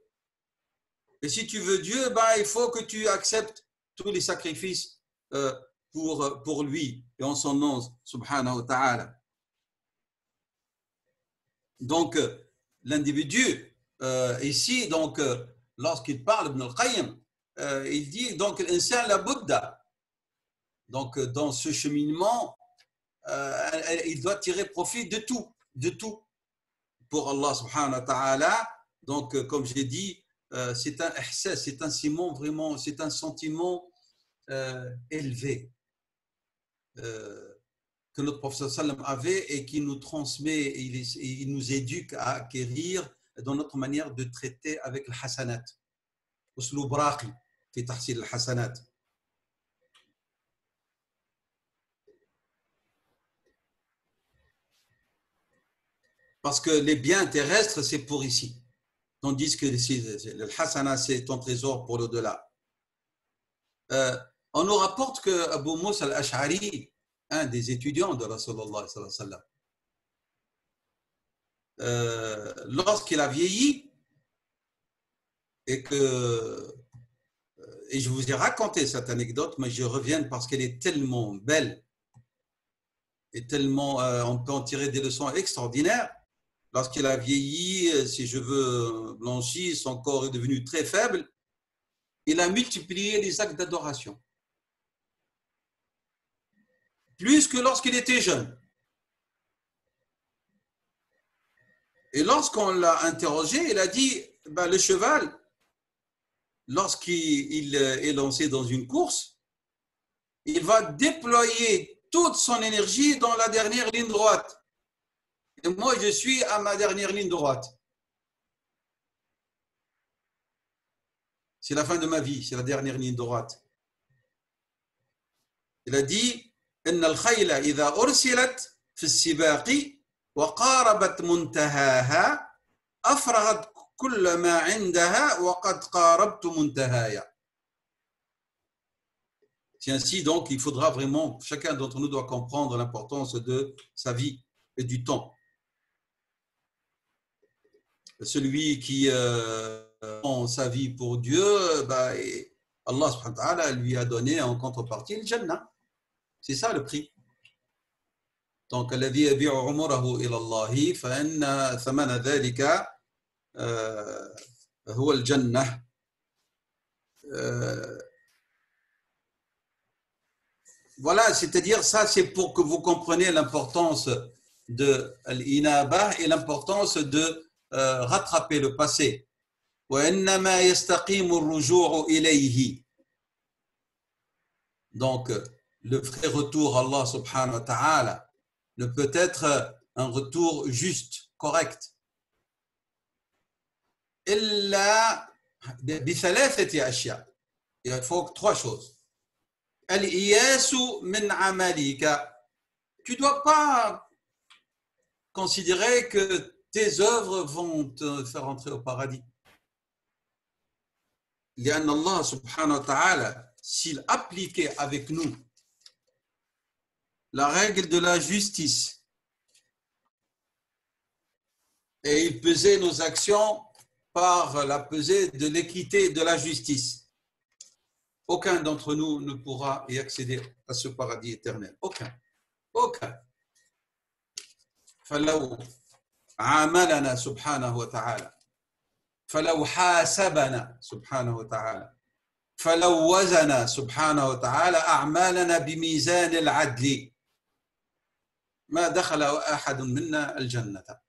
Speaker 1: Et si tu veux Dieu, ben, il faut que tu acceptes tous les sacrifices pour lui et en son nom, subhanahu wa ta'ala. Donc, l'individu, ici, donc, lorsqu'il parle Ibn al-Qayyim, il dit donc l'insan la Bouddha. Donc, dans ce cheminement, il doit tirer profit de tout. Pour Allah subhanahu wa ta'ala. Donc, comme j'ai dit, c'est un ihsas, c'est un sentiment vraiment, c'est un sentiment élevé que notre prophète sallam avait et qui nous transmet, et il nous éduque à acquérir dans notre manière de traiter avec le hasanat. Uslub raqi fi tahsil al hasanat. Parce que les biens terrestres, c'est pour ici. Tandis que le hasana, c'est ton trésor pour l'au-delà. On nous rapporte que Abu Musa al-Ash'ari, un des étudiants de Rasulullah sallallahu alayhi wa sallam, lorsqu'il a vieilli, et je vous ai raconté cette anecdote, mais je reviens parce qu'elle est tellement belle et tellement, on peut en tirer des leçons extraordinaires. Lorsqu'il a vieilli, ses cheveux blanchis, son corps est devenu très faible, il a multiplié les actes d'adoration. Plus que lorsqu'il était jeune. Et lorsqu'on l'a interrogé, il a dit, ben, le cheval, lorsqu'il est lancé dans une course, il va déployer toute son énergie dans la dernière ligne droite. Et moi, je suis à ma dernière ligne droite. C'est la fin de ma vie, c'est la dernière ligne droite. Il a dit, إن الخيل إذا أرسلت في السباق وقاربت منتهاها أفرغت كل ما عندها وقد قاربت منتهايا. C'est ainsi donc, il faudra vraiment, chacun d'entre nous doit comprendre l'importance de sa vie et du temps. Celui qui prend sa vie pour Dieu, bah, Allah subhanahu wa ta'ala lui a donné en contrepartie le Jannah. C'est ça le prix. Donc, الذي يبيع عمره إلى الله فإن ثمن ذلك هو الجنة. Voilà, c'est-à-dire ça, c'est pour que vous compreniez l'importance de l'inaba et l'importance de rattraper le passé. وإنما يستقيم الرجوع إليه. Donc, le vrai retour à Allah subhanahu wa ta'ala ne peut être un retour juste, correct. إلا بثلاثة أشياء. Il faut trois choses. الإياس من عملك. Tu ne dois pas considérer que tes œuvres vont te faire entrer au paradis. لأن الله سبحانه وتعالى, s'il appliquait avec nous la règle de la justice et il pesait nos actions par la pesée de l'équité et de la justice, aucun d'entre nous ne pourra y accéder à ce paradis éternel. Aucun. Aucun. فلو عاملنا سبحانه وتعالى, فلو حاسبنا سبحانه وتعالى, فلو وزن سبحانه وتعالى أعمالنا بميزان العدل ما دخل أحد منا الجنة.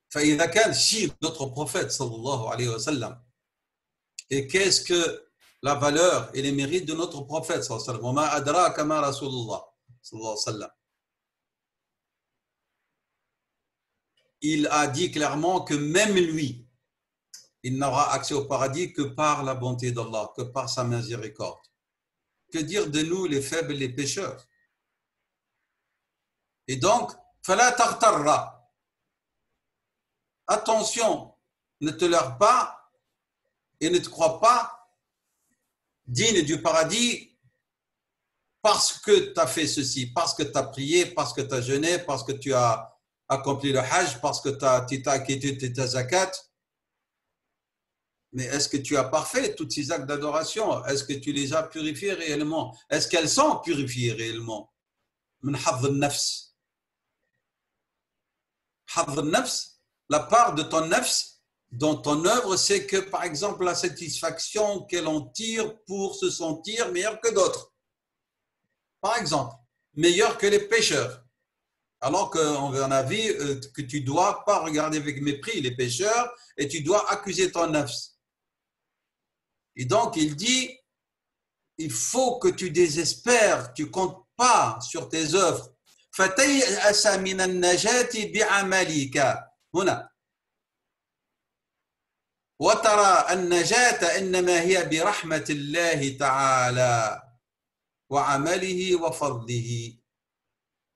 Speaker 1: فإذا كان شيء notre prophète sallallahu alayhi wa sallam, et qu'est-ce que la valeur et les mérites de notre prophète sallallahu alayhi wa sallam, وما أدراك ما رسول الله sallallahu alayhi wa sallam, il a dit clairement que même lui, il n'aura accès au paradis que par la bonté d'Allah, que par sa miséricorde. Que dire de nous les faibles et les pécheurs? Et donc, فلا تغتر. Attention, ne te leurre pas et ne te crois pas digne du paradis parce que tu as fait ceci, parce que tu as prié, parce que tu as jeûné, parce que tu as accompli le hajj, parce que tu as acquitté ta zakat. Mais est-ce que tu as parfait tous ces actes d'adoration? Est-ce que tu les as purifiés réellement? Est-ce qu'elles sont purifiées réellement? من حظ النفس. حظ النفس, la part de ton nafs dans ton œuvre, c'est que, par exemple, la satisfaction qu'elle en tire pour se sentir meilleure que d'autres. Par exemple, meilleure que les pécheurs. Alors qu'on a vu que tu ne dois pas regarder avec mépris les pécheurs et tu dois accuser ton nafs. Et donc, il dit, il faut que tu désespères, tu pas sur tes œuvres. فتيأس من النجاة بعملك هنا وترى النجاة إنما هي برحمة الله تعالى وعمله وفضله.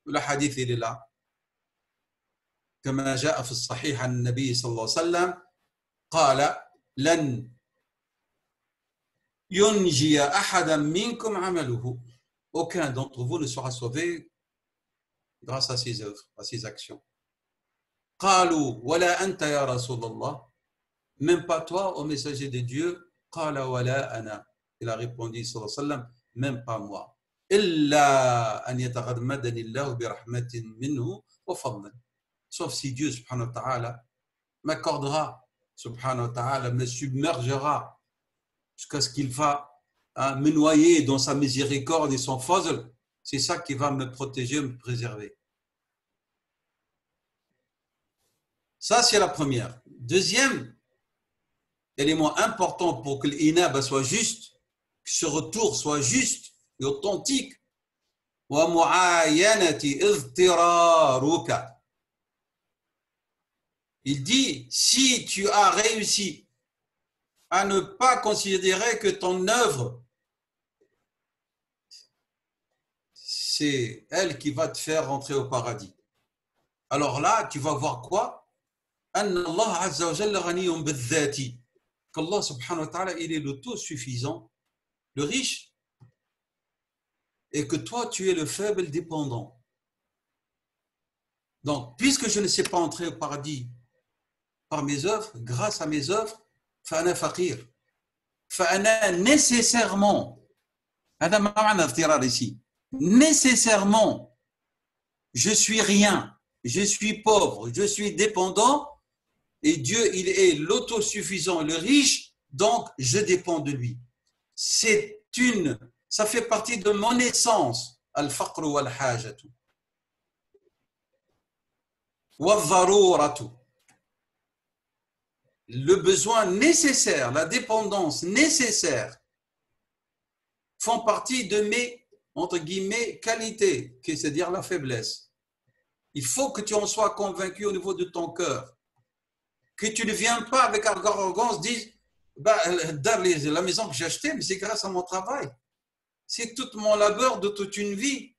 Speaker 1: الحديث لله كما جاء في الصحيح عن النبي صلى الله عليه وسلم قال لن ينجي أحدا منكم عمله. Aucun d'entre vous ne sera sauvé grâce à ses œuvres, à ses actions. قالوا ولا أنت يا رسول الله. Même pas toi, ô messager de Dieu. قال ولا أنا. Il a répondu صلى الله عليه وسلم, même pas moi. إلا أن يتغمدني الله برحمة منه وفضل. Sauf si Dieu subhanahu wa ta'ala m'accordera, subhanahu wa ta'ala me submergera jusqu'à ce qu'il va me noyer dans sa miséricorde et son fazl. C'est ça qui va me protéger, me préserver. Ça, c'est la première. Deuxième élément important pour que l'inaba soit juste, que ce retour soit juste et authentique. Il dit, si tu as réussi à ne pas considérer que ton œuvre, c'est elle qui va te faire rentrer au paradis. Alors là, tu vas voir quoi? Allah Azza wa Jalla ghaniyun bil-dhati. Qu'Allah subhanahu wa ta'ala, il est l'autosuffisant, le riche, et que toi, tu es le faible dépendant. Donc, puisque je ne sais pas entrer au paradis par mes œuvres, grâce à mes œuvres, fa'ana faqir. Fa'ana nécessairement, هذا ما معنى الاضطرار ici, nécessairement, je suis rien, je suis pauvre, je suis dépendant, et Dieu, il est l'autosuffisant, le riche, donc je dépends de lui. Ça fait partie de mon essence, al-faqr wal-hajatu. Wal-dharuratu. Le besoin nécessaire, la dépendance nécessaire font partie de mes, entre guillemets, qualités, c'est-à-dire la faiblesse. Il faut que tu en sois convaincu au niveau de ton cœur. Que tu ne viens pas avec arrogance, dis, la maison que j'ai achetée, mais c'est grâce à mon travail. C'est tout mon labeur de toute une vie.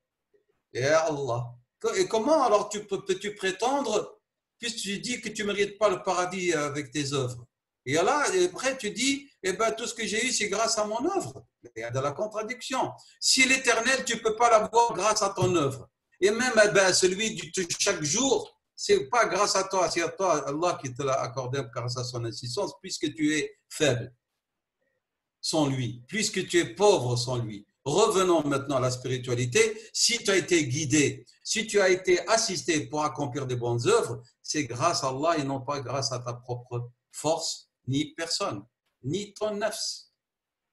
Speaker 1: Et Allah. Et comment alors peux-tu prétendre, puisque tu dis que tu ne mérites pas le paradis avec tes œuvres? Et là, après, tu dis, tout ce que j'ai eu, c'est grâce à mon œuvre. Il y a de la contradiction. Si l'éternel, tu ne peux pas l'avoir grâce à ton œuvre. Et même celui de chaque jour, ce n'est pas grâce à toi, c'est à toi, Allah qui te l'a accordé grâce à son assistance, puisque tu es faible sans lui, puisque tu es pauvre sans lui. Revenons maintenant à la spiritualité. Si tu as été guidé, si tu as été assisté pour accomplir des bonnes œuvres, c'est grâce à Allah et non pas grâce à ta propre force, ni personne, ni ton nafs.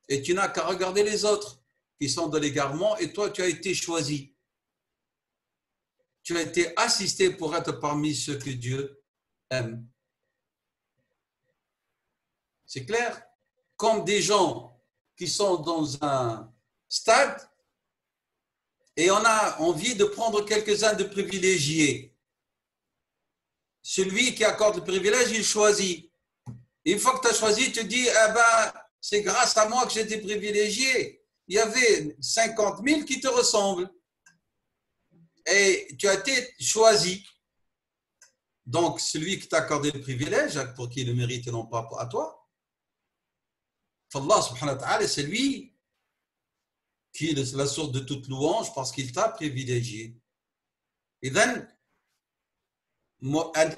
Speaker 1: Et tu n'as qu'à regarder les autres qui sont dans l'égarement et toi, tu as été choisi. Tu as été assisté pour être parmi ceux que Dieu aime. C'est clair? Comme des gens qui sont dans un stade et on a envie de prendre quelques-uns de privilégiés. Celui qui accorde le privilège, il choisit. Une fois que tu as choisi, tu dis, c'est grâce à moi que j'ai été privilégié. Il y avait 50 000 qui te ressemblent. Et tu as été choisi. Donc, celui qui t'a accordé le privilège, pour qui le mérite et non pas à toi, Allah subhanahu wa ta'ala, c'est lui qui est la source de toute louange parce qu'il t'a privilégié. Et then,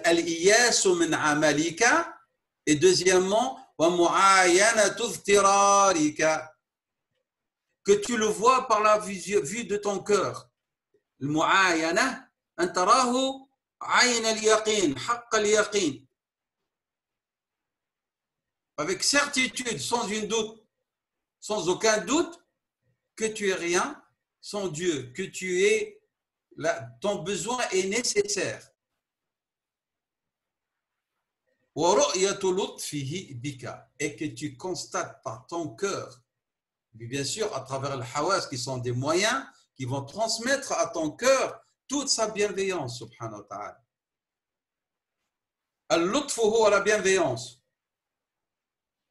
Speaker 1: al-iyasu min amalika, et deuxièmement, wa mu'ayanatu dhtirarika, que tu le vois par la vue de ton cœur. المعاينة أن تراه عين اليقين حق اليقين avec certitude, sans aucun doute que tu es rien sans Dieu, que tu es là, ton besoin est nécessaire. Et que tu constates par ton cœur, bien sûr à travers les hawas qui sont des moyens qui vont transmettre à ton cœur toute sa bienveillance, subhanahu wa ta'ala. Al-lutfu huwa la bienveillance.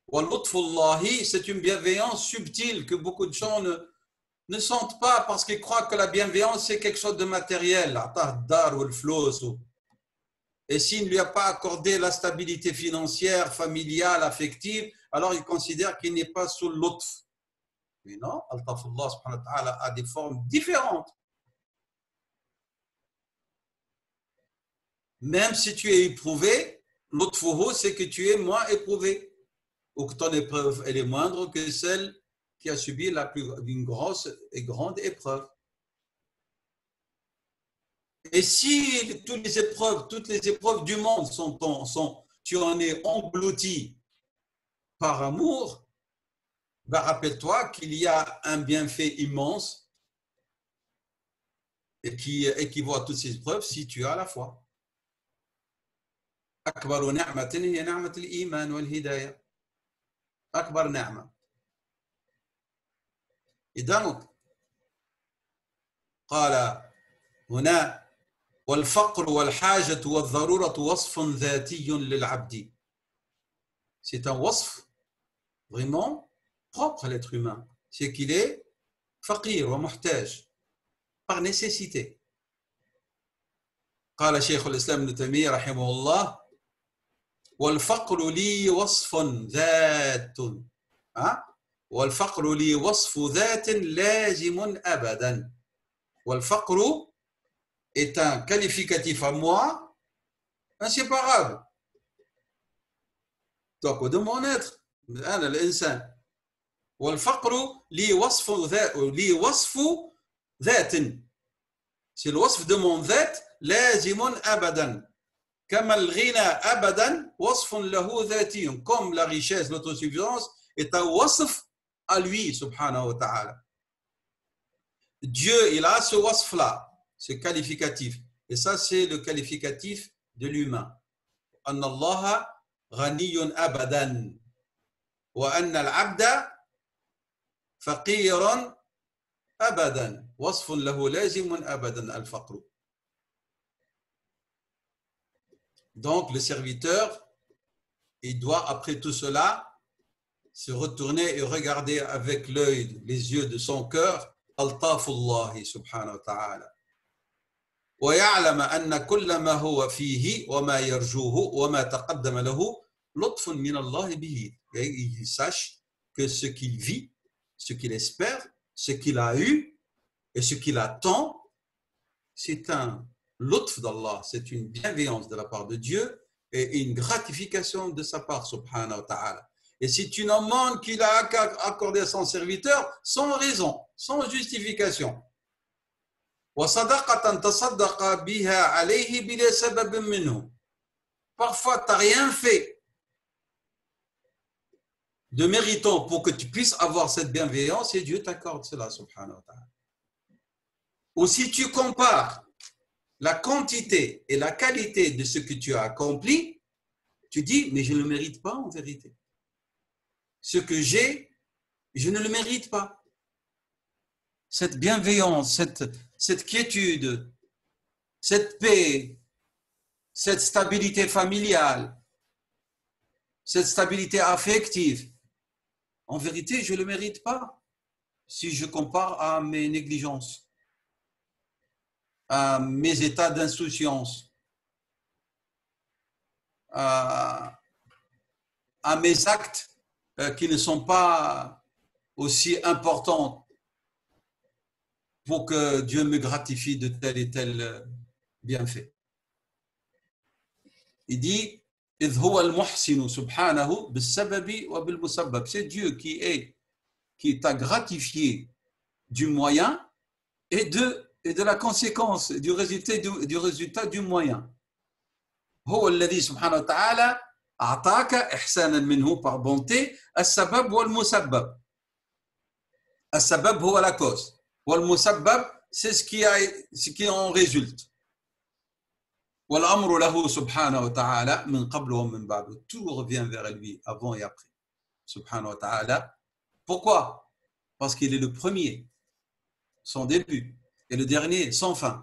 Speaker 1: Wal-lutfullahi, c'est une bienveillance subtile que beaucoup de gens ne sentent pas parce qu'ils croient que la bienveillance, c'est quelque chose de matériel. Et s'il ne lui a pas accordé la stabilité financière, familiale, affective, alors il considère qu'il n'est pas sous l'utf. Mais non, Al-Tafullah subhanahu wa ta'ala a des formes différentes. Même si tu es éprouvé, l'utfuhu, c'est que tu es moins éprouvé, ou que ton épreuve elle est moindre que celle qui a subi une grosse et grande épreuve. Et si toutes les épreuves du monde tu en es englouti par amour, ben rappelle-toi qu'il y a un bienfait immense et qui équivaut à toutes ces épreuves si tu as la foi. أكبر نعمة هي نعمة الإيمان والهداية. أكبر نعمة. Et donc, قال هنا والفقر والحاجة والضرورة وصف ذاتي للعبد. C'est un wasf vraiment propre à l'être humain. C'est qu'il est faqir wa muhtaj par nécessité. قال شيخ الإسلام ابن تيمية رحمه الله والفقر لي وصف ذات والفقر لي وصف ذات لازم أبدا. والفقر est un qualificatif à moi inséparable. Donc, de mon être, أنا الإنسان. والفقر لي وصف ذات. C'est le wasf de mon ذات لازم أبدا. كما الغنى أبدا وصف له ذاتي. Comme la richesse, l'autosuffisance est un wasf à lui, subhanahu wa ta'ala. Dieu, il a ce wasf-là, ce qualificatif. Et ça, c'est le qualificatif de l'humain. أن الله غني أبدا وأن العبد فقير أبدا وصف له لازم أبدا الفقر. Donc, le serviteur, il doit, après tout cela, se retourner et regarder avec l'œil, les yeux de son cœur, Al-Tafullahi subhanahu wa ta'ala. ويعلم أن كل ما هو فيه وما يرجوه وما تقدم له لطف من الله به. Et il sache que ce qu'il vit, ce qu'il espère, ce qu'il a eu et ce qu'il attend, c'est un lutf d'Allah, c'est une bienveillance de la part de Dieu et une gratification de sa part, subhanahu wa ta'ala. Et c'est une amende qu'il a accordée à son serviteur sans raison, sans justification. وصدقة تصدق بها عليه بلا سبب منه. Parfois, tu n'as rien fait de méritant pour que tu puisses avoir cette bienveillance et Dieu t'accorde cela, subhanahu wa ta'ala. Ou si tu compares la quantité et la qualité de ce que tu as accompli, tu dis, mais je ne le mérite pas en vérité. Ce que j'ai, je ne le mérite pas. Cette bienveillance, cette quiétude, cette paix, cette stabilité familiale, cette stabilité affective, en vérité, je ne le mérite pas si je compare à mes négligences, à mes états d'insouciance, à mes actes qui ne sont pas aussi importants pour que Dieu me gratifie de tel et tel bienfait. Il dit إذ هو المحسن سبحانه بالسبب وبالمسبب. C'est Dieu qui t'a gratifié du moyen et de la conséquence, du résultat du moyen. هو الذي سبحانه وتعالى أعطاك إحسانا منه par bonté السبب والمسبب. السبب هو la cause. والمسبب c'est ce qui en résulte. والأمر له سبحانه وتعالى من قبل ومن بعد. Tout revient vers lui avant et après. Subhanahu wa ta'ala. Pourquoi? Parce qu'il est le premier. son début. Et le dernier, sans fin.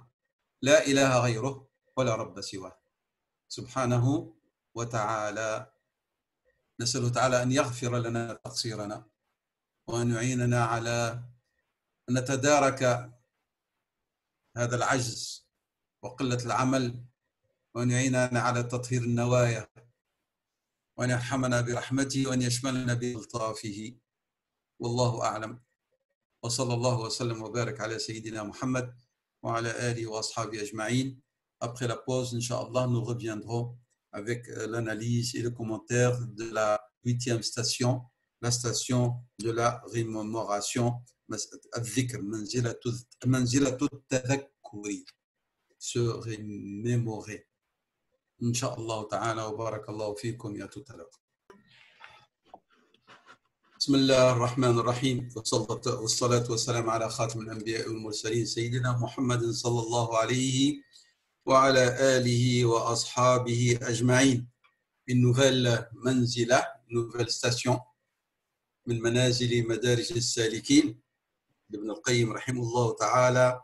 Speaker 1: La ilaha ghayruh wa la rabba siwah. Subhanahu wa ta'ala. نسأله تعالى أن يغفر لنا تقصيرنا وأن يعيننا على أن نتدارك هذا العجز وقلة العمل وأن يعيننا على تطهير النوايا وأن يرحمنا برحمته وأن يشملنا بإلطافه والله أعلم وصلى الله وسلم وبارك على سيدنا محمد وعلى آله وأصحابه أجمعين. Après la pause, Inch'Allah, nous reviendrons avec l'analyse et le commentaire de la 8e station, la station de la remémoration, الذكر منزلة التذكر, se remémorer. Inch'Allah ta'ala wa barakallahu fikum ya tout à l'heure. بسم الله الرحمن الرحيم والصلاة والسلام على خاتم الأنبياء والمرسلين سيدنا محمد صلى الله عليه وعلى آله وأصحابه أجمعين. Une nouvelle manzila, une nouvelle station من منازل مدارج السالكين لابن القيم رحمه الله تعالى,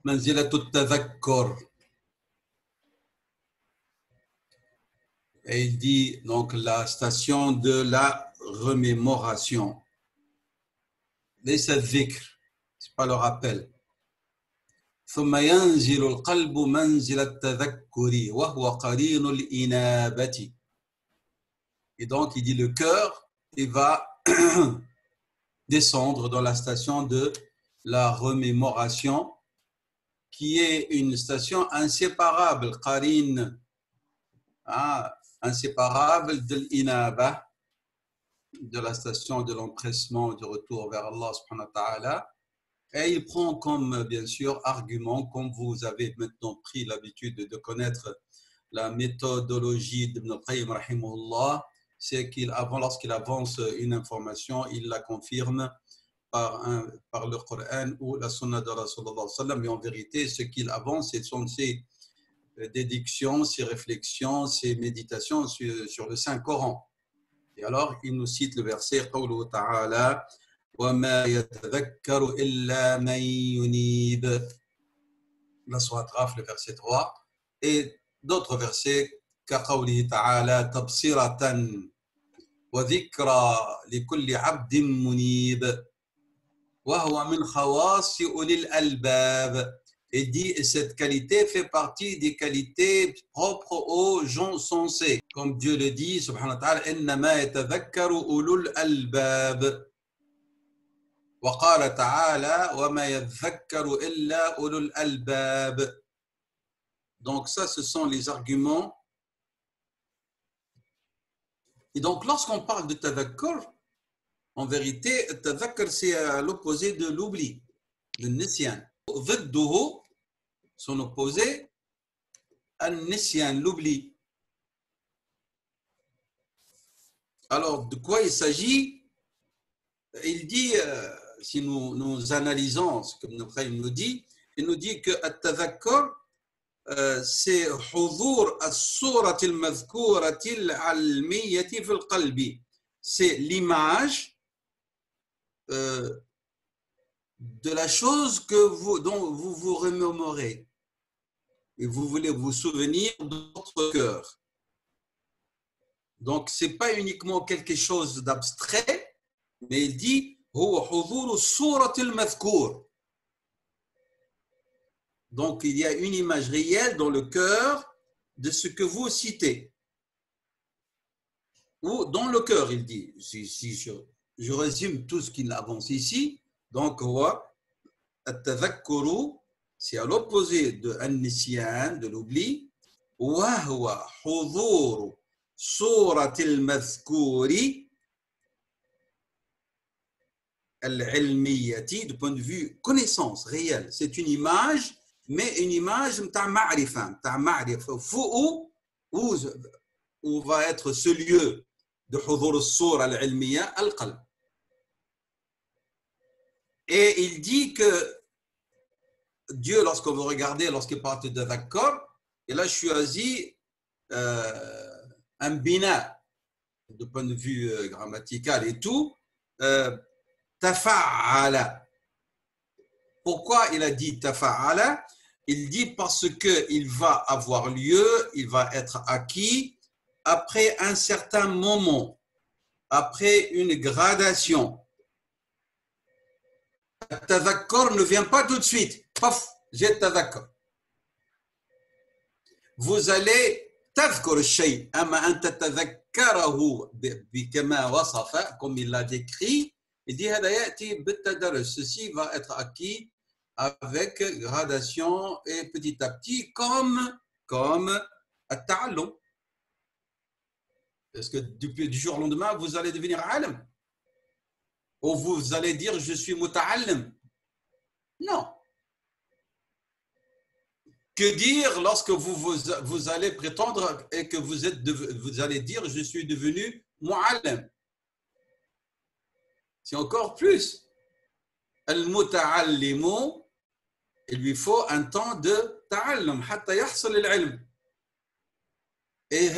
Speaker 1: منزلة التذكر. Et il dit donc la station de la remémoration. ليس الذكر, c'est pas le rappel. ثم ينزل القلب منزل التذكر وهو قرين الإنابة. Et donc il dit le cœur, il va descendre dans la station de la remémoration, qui est une station inséparable, qarin, inséparable de l'inaba, de la station de l'empressement, du retour vers Allah subhanahu wa ta'ala. Et il prend comme, bien sûr, argument, comme vous avez maintenant pris l'habitude de connaître la méthodologie d'Ibn al-Qayyim rahimahullah, c'est lorsqu'il avance une information, il la confirme par le Coran ou la Sunna de Rasulullah sallallahu alayhi wa sallam. Mais en vérité, ce qu'il avance, ce sont ses déductions, ses réflexions, ses méditations sur le Saint-Coran. Et alors, il nous cite le verset قوله تعالى وما يتذكر إلا من ينيب, la sourate Raf, le verset 3, et d'autres versets كقوله تعالى تبصرة وذكرى لكل عبد منيب وهو من خواص أولي الألباب. Et dit, cette qualité fait partie des qualités propres aux gens sensés. Comme Dieu le dit, subhanahu wa ta'ala, إنما يتذكر أولو الألباب. وقال تعالى وما يذكر إلا أولو الألباب. Donc ça, ce sont les arguments. Et donc lorsqu'on parle de tadhakkur, en vérité, tadhakkur, c'est à l'opposé de l'oubli, de nisyan. ضده, son opposé, al-nisyan, l'oubli. Alors, de quoi il s'agit? Il dit, si nous analysons ce que Ibn al-Qayyim nous dit, il nous dit que at-tadhakkur, c'est حضور الصورة المذكورة العلمية في القلب. C'est l'image de la chose dont vous vous remémorez. Et vous voulez vous souvenir de votre cœur. Donc, ce n'est pas uniquement quelque chose d'abstrait, mais il dit هو حضور الصورة المذكور. Donc, il y a une image réelle dans le cœur de ce que vous citez. Ou dans le cœur, il dit. Si je résume tout ce qu'il avance ici. Donc, التذكر, c'est à l'opposé de النسيان, de l'oubli. وهو حضور صورة المذكور العلمية, du point de vue connaissance réelle. C'est une image, mais une image متاع معرفة, متاع معرفة. Où va être ce lieu de حضور الصورة العلمية, القلب. Et il dit que Dieu, lorsqu'on veut regarder, lorsqu'il parle de tadhakkur, il a choisi un bina, de point de vue grammatical et tout, tafa'ala. Pourquoi il a dit tafa'ala? Il dit parce qu'il va avoir lieu, il va être acquis après un certain moment, après une gradation. Le tadhakkar ne vient pas tout de suite. Paf, j'ai tadhakkar. Vous allez تذكر الشيء أما أن تتذكره بكما وصف comme il l'a décrit. Il dit هذا يأتي بالتدرج. Ceci va être acquis avec gradation et petit à petit comme التعلم. Est-ce que du jour au lendemain vous allez devenir alim? Ou vous allez dire je suis muta'allim? Non. Que dire lorsque vous allez prétendre et que vous allez dire je suis devenu mu'allim? C'est encore plus. Al-muta'allimu, il lui faut un temps de ta'allum hatta yahsul al-ilm. Et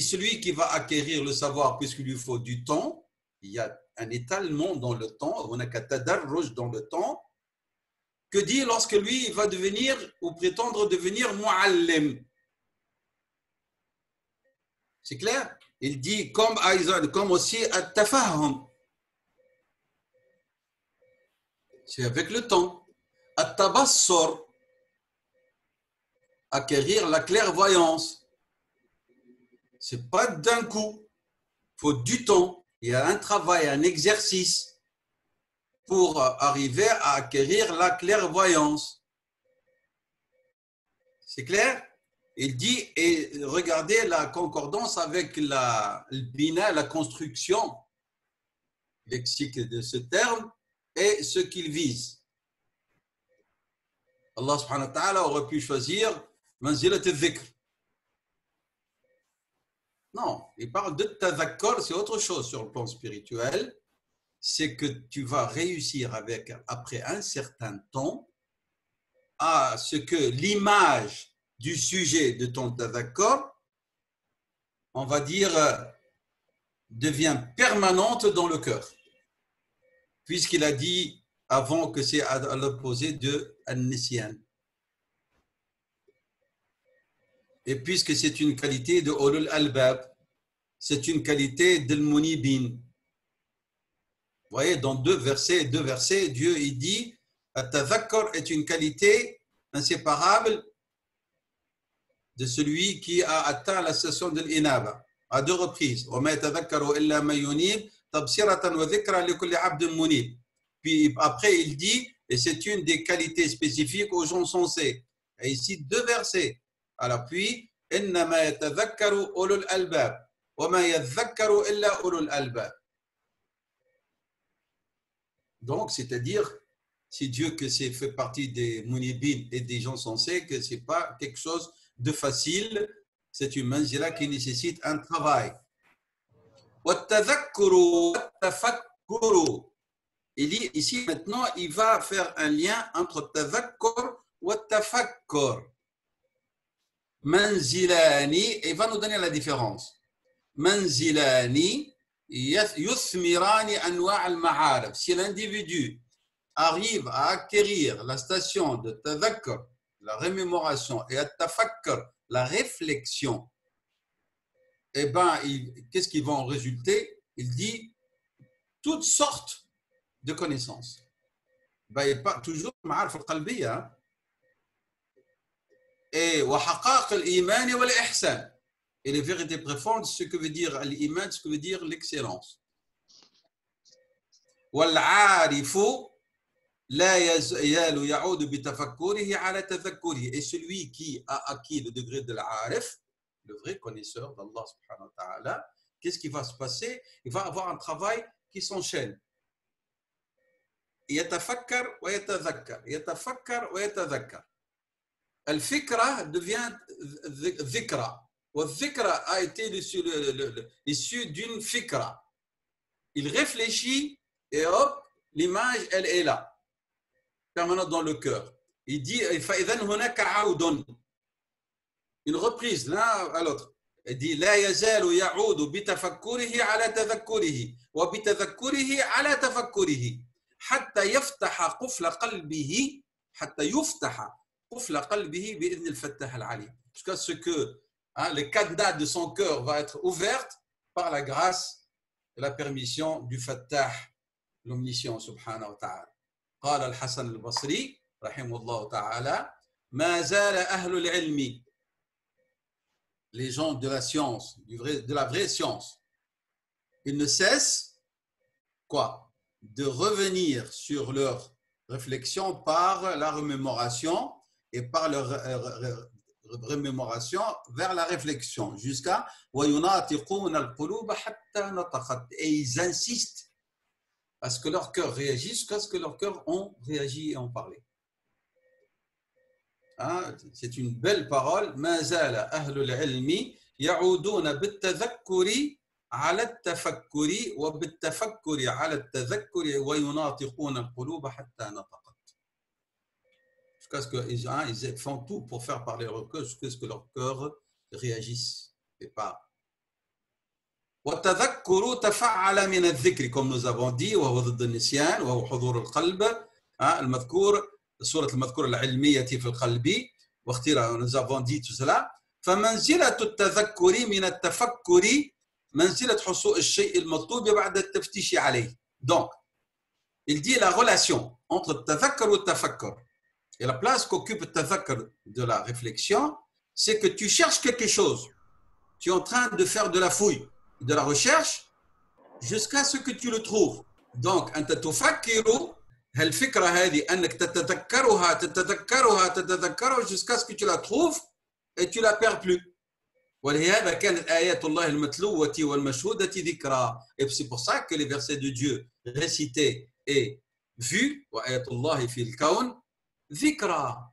Speaker 1: celui qui va acquérir le savoir puisqu'il lui faut du temps, il y a un étalement dans le temps, on a qu'à tadarruj dans le temps. Que dit lorsque lui il va devenir ou prétendre devenir mu'allim? C'est clair? Il dit comme aussi at-tafahum. C'est avec le temps. At-tabassur, acquérir la clairvoyance. C'est pas d'un coup. Il faut du temps. Il y a un travail, un exercice pour arriver à acquérir la clairvoyance. C'est clair? Il dit, et regardez la concordance avec le bina, la construction lexique de ce terme et ce qu'il vise. Allah subhanahu wa ta'ala aurait pu choisir manzilat al-dhikr. Non, il parle de tadhakkar, c'est autre chose sur le plan spirituel. C'est que tu vas réussir après un certain temps à ce que l'image du sujet de ton tadhakkar, on va dire, devient permanente dans le cœur. Puisqu'il a dit avant que c'est à l'opposé de an-nisyan. Et puisque c'est une qualité de ulul albab, c'est une qualité de munibin. Vous voyez, dans deux versets, Dieu il dit At-tadhakkar est une qualité inséparable de celui qui a atteint la station de l'inaba à deux reprises. Puis après, il dit, et c'est une des qualités spécifiques aux gens sensés. Et ici, deux versets à l'appui إنما يتذكر أولو الألباب وما يذكر إلا أولو الألباب. Donc, c'est-à-dire, si Dieu que c'est fait partie des munibin et des gens sensés, que c'est pas quelque chose de facile, c'est une manzila qui nécessite un travail. Il dit ici maintenant, il va faire un lien entre tadhakkur et tafakkur. Manzilani, et il va nous donner la différence. Manzilani yuthmirani anwa' al-ma'arif. Si l'individu arrive à acquérir la station de tadhakkur, la remémoration, et à tafakkur, la réflexion, eh bien, qu'est-ce qui va en résulter? Il dit toutes sortes de connaissances. Ben, il n'y a pas toujours ma'arif al-qalbiyya. Et wa haqaq al-iman wal ihsan. Et les vérités profondes, ce que veut dire l'iman, ce que veut dire l'excellence. Wal-'arifu la yazalu ya'udu bi tafakkurihi ala tadhakkurihi. Et celui qui a acquis le degré de l'arif, le vrai connaisseur d'Allah subhanahu wa ta'ala, qu'est-ce qui va se passer? Il va avoir un travail qui s'enchaîne. Yatafakkar wa yatadhakkar, yatafakkar wa yatadhakkar. Al-fikra devient dhikra. Dhikra a été issu d'une fikra. Il réfléchit et hop, l'image, elle est là, permanente dans le cœur. Il dit فَإِذَنْ هُنَاكَ عَوْدٌ. Une reprise l'un à l'autre. Il dit لا يزال يعود بتفكره على تذكره وبتذكره على تفكره حتى يفتح قفل قلبه حتى يفتح قفل قلبه بإذن الفتاح العليم. Jusqu'à ce que le cadenas de son cœur va être ouvert par la grâce et la permission du Fattah, l'omniscient subhanahu wa ta'ala. قال الحسن البصري رحمه الله تعالى ما زال أهل العلم, les gens de la science, de la vraie science, ils ne cessent quoi? De revenir sur leur réflexion par la remémoration et par leur remémoration vers la réflexion jusqu'à وَيُنَاطِقُونَ الْقُلُوبَ حَتَّى نَطَقَتْ, et ils insistent à ce que leur cœur réagisse jusqu'à ce que leur cœur ont réagi et ont parlé. Hein? C'est une belle parole. ما زال أهل العلم يعودون بالتذكر على التفكر وبالتفكر على التذكر ويناطقون القلوب حتى نطقت. Jusqu'à ce qu'ils font tout pour faire parler leur cœur, jusqu'à ce que leur cœur réagisse et parle. والتذكر تفعل من الذكر, comme nous avons dit, وهو ضد النسيان وهو حضور القلب المذكور, سورة المذكور العلمية في القلب واختيارها, nous avons dit tout cela. فمنزلة التذكر من التفكر منزلة حصول الشيء المطلوب بعد التفتيش عليه. Donc, il dit la relation entre le tadhakkar et le tafakkur. Et la place qu'occupe le tadhakkar de la réflexion, c'est que tu cherches quelque chose. Tu es en train de faire de la fouille, de la recherche, jusqu'à ce que tu le trouves. Donc, أنت تفكر هالفكرة هذه أنك تتذكرها jusqu'à ce que tu la trouves et tu la perds plus. ولهذا كانت آيات الله المتلوة والمشهودة ذكرى. Et c'est pour ça que les versets de Dieu récités et vus, وآيات الله في الكون ذكرى.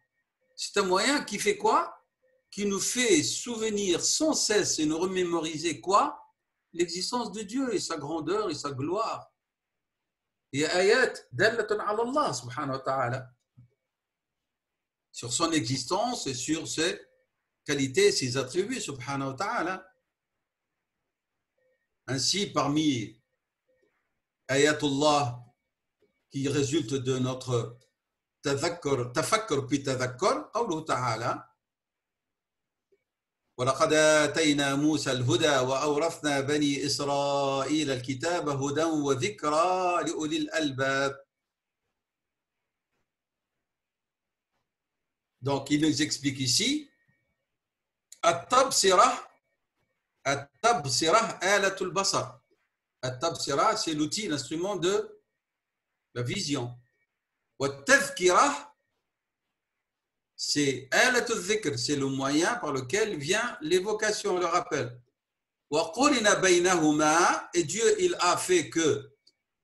Speaker 1: C'est un moyen qui fait quoi? Qui nous fait souvenir sans cesse et nous remémoriser quoi? L'existence de Dieu et sa grandeur et sa gloire. Et ayat dallatun ala Allah subhanahu wa ta'ala, sur son existence et sur ses qualités, ses attributs subhanahu wa ta'ala. Ainsi, parmi ayatullah qui résulte de notre tafakkur puis tadhakkar, qawluhu ta'ala وَلَقَدْ آتَيْنَا مُوسَى الْهُدَى وَأَوْرَثْنَا بَنِي إِسْرَائِيلَ الْكِتَابَ هُدًى وَذِكْرَى لِأُولِي الْأَلْبَابِ. Donc, il nous explique ici التبصرة آلة البصر. التبصرة, c'est l'outil, l'instrument de la vision. والتذكرة, c'est آلة الذكر, c'est le moyen par lequel vient l'évocation, le rappel. وقرن بينهما, et Dieu il a fait que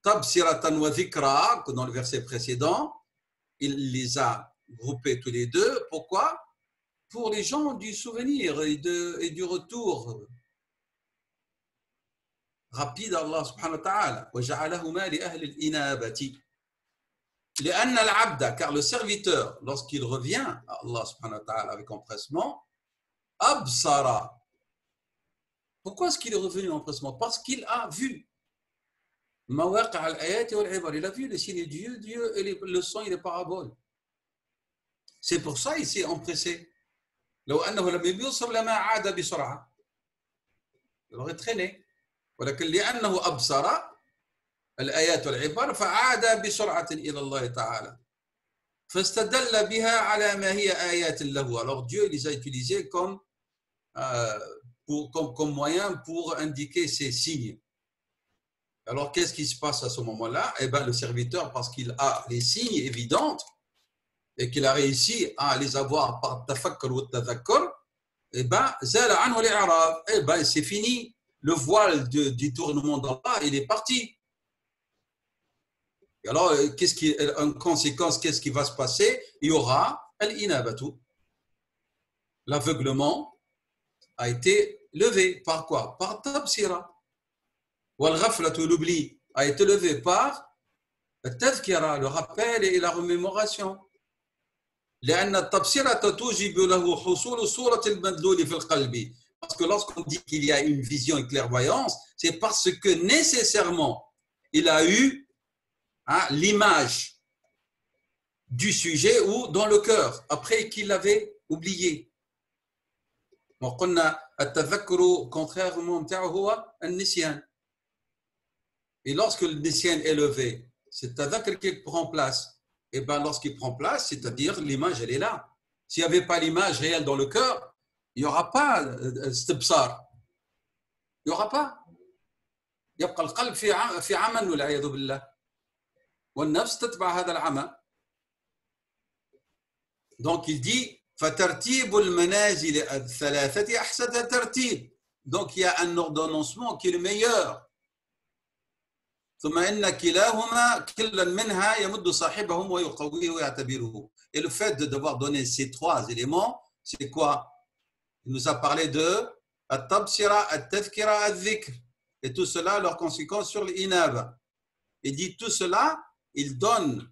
Speaker 1: تبصرة وذكرى, dans le verset précédent, il les a groupés tous les deux. Pourquoi? Pour les gens du souvenir et du retour rapide à Allah subhanahu wa ta'ala. وجعلهما لأهل الإنابة. لأن العبد, car le serviteur, lorsqu'il revient à Allah subhanahu wa ta'ala avec empressement, absara. Pourquoi est-ce qu'il est revenu en empressement? Parce qu'il a vu. مواقع الآيات والعبر. Il a vu les signes de Dieu et les leçons et les paraboles. C'est pour ça qu'il s'est empressé. لو أنه لم يبصر لما عاد بسرعة. Il aurait traîné. ولكن لأنه أبصر الآيات والعبر فعاد بسرعة إلى الله تعالى فاستدل بها على ما هي آيات له. Alors Dieu les a utilisés comme moyen pour indiquer ces signes. Alors qu'est-ce qui se passe à ce moment-là? Eh bien le serviteur, parce qu'il a les signes évidents et qu'il a réussi à les avoir par tafakkur ou tadhakkar, eh bien zala anhu al-i'rab, eh bien c'est fini. Le voile du tournement d'Allah, il est parti. Et alors, en conséquence, qu'est-ce qui va se passer? Il y aura al-inabatu. L'aveuglement a été levé par quoi? Par tabsira. Wal-ghaflatu, l'oubli, a été levé par le rappel et la remémoration. لأن التبصرة توجب له حصول صورة المدلول في القلب. Parce que lorsqu'on dit qu'il y a une vision et clairvoyance, c'est parce que nécessairement, il a eu l'image du sujet ou dans le cœur, après qu'il l'avait oublié. وقلنا التذكر contrairement هو النسيان. Et lorsque le nisyan est levé, c'est tadhakr qui prend place. Et bien lorsqu'il prend place, c'est-à-dire l'image, elle est là. S'il n'y avait pas l'image réelle dans le cœur, il n'y aura pas istibsar. Il n'y aura pas. يبقى القلب في عمى والعياذ بالله. والنفس تتبع هذا العمى. Donc il dit فَتَرْتِيبُ الْمَنَازِلِ الثَّلَاثَةِ أَحْسَنَ تَرْتِيب. Donc il y a un ordonnancement qui est le meilleur. ثم إن كلاهما كلا منها يمد صاحبهم ويقويه ويعتبره. Et le fait de devoir donner ces trois éléments, c'est quoi? Il nous a parlé de التبصرة التذكرة الذكر. Et tout cela, leurs conséquences sur l'inab. Il dit tout cela, il donne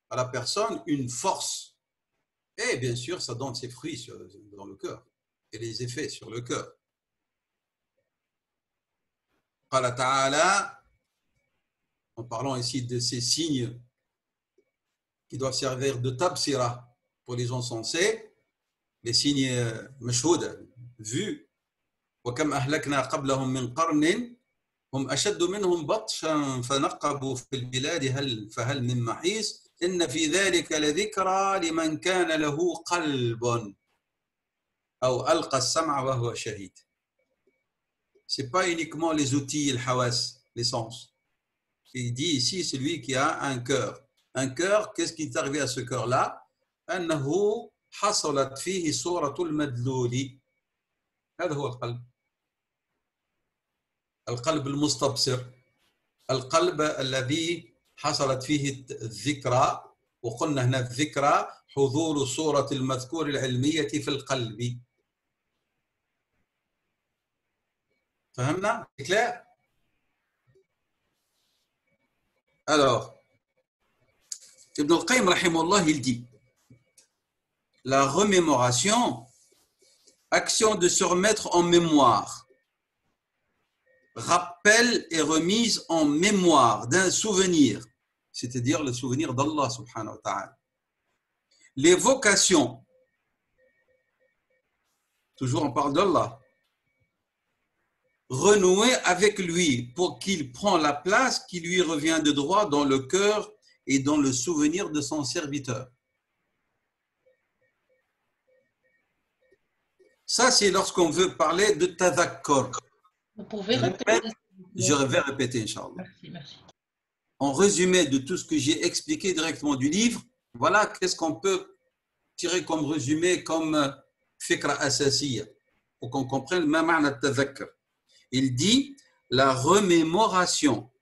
Speaker 1: à la personne une force. Et bien sûr, ça donne ses fruits dans le cœur et les effets sur le cœur. قال تعالى, en parlant ici de ces signes qui doivent servir de tabsira pour les gens sensés, les signes mashhouda, vus. وكم أهلكنا قبلهم من قرن هم أشد منهم بطشا فنقبوا في البلاد فهل من محيص إن في ذلك لذكرى لمن كان له قلب أو ألقى السمع وهو شهيد. C'est pas uniquement les outils, les hawas, les sens. Il dit ici celui qui a un cœur. Un cœur, qu'est-ce qui est arrivé à ce cœur-là? أنه حصلت فيه صورة المدلول. هذا هو القلب. القلب المستبصر. القلب الذي حصلت فيه الذكرى. وقلنا هنا الذكرى حضور صورة المذكور العلمية في القلب. فهمنا؟ C'est clair? Alors, Ibn al-Qayyim rahimahullah, il dit la remémoration, action de se remettre en mémoire, rappel et remise en mémoire d'un souvenir, c'est-à-dire le souvenir d'Allah subhanahu wa ta'ala. L'évocation, toujours on parle d'Allah, renouer avec lui pour qu'il prenne la place qui lui revient de droit dans le cœur et dans le souvenir de son serviteur. Ça, c'est lorsqu'on veut parler de tadhakkar.
Speaker 2: Vous pouvez répéter.
Speaker 1: Je vais répéter, Inch'Allah.
Speaker 2: Merci, merci.
Speaker 1: En résumé de tout ce que j'ai expliqué directement du livre, voilà qu'est-ce qu'on peut tirer comme résumé, comme fikra asasiya, pour qu'on comprenne ma ma'na tadhakkar. Il dit la remémoration,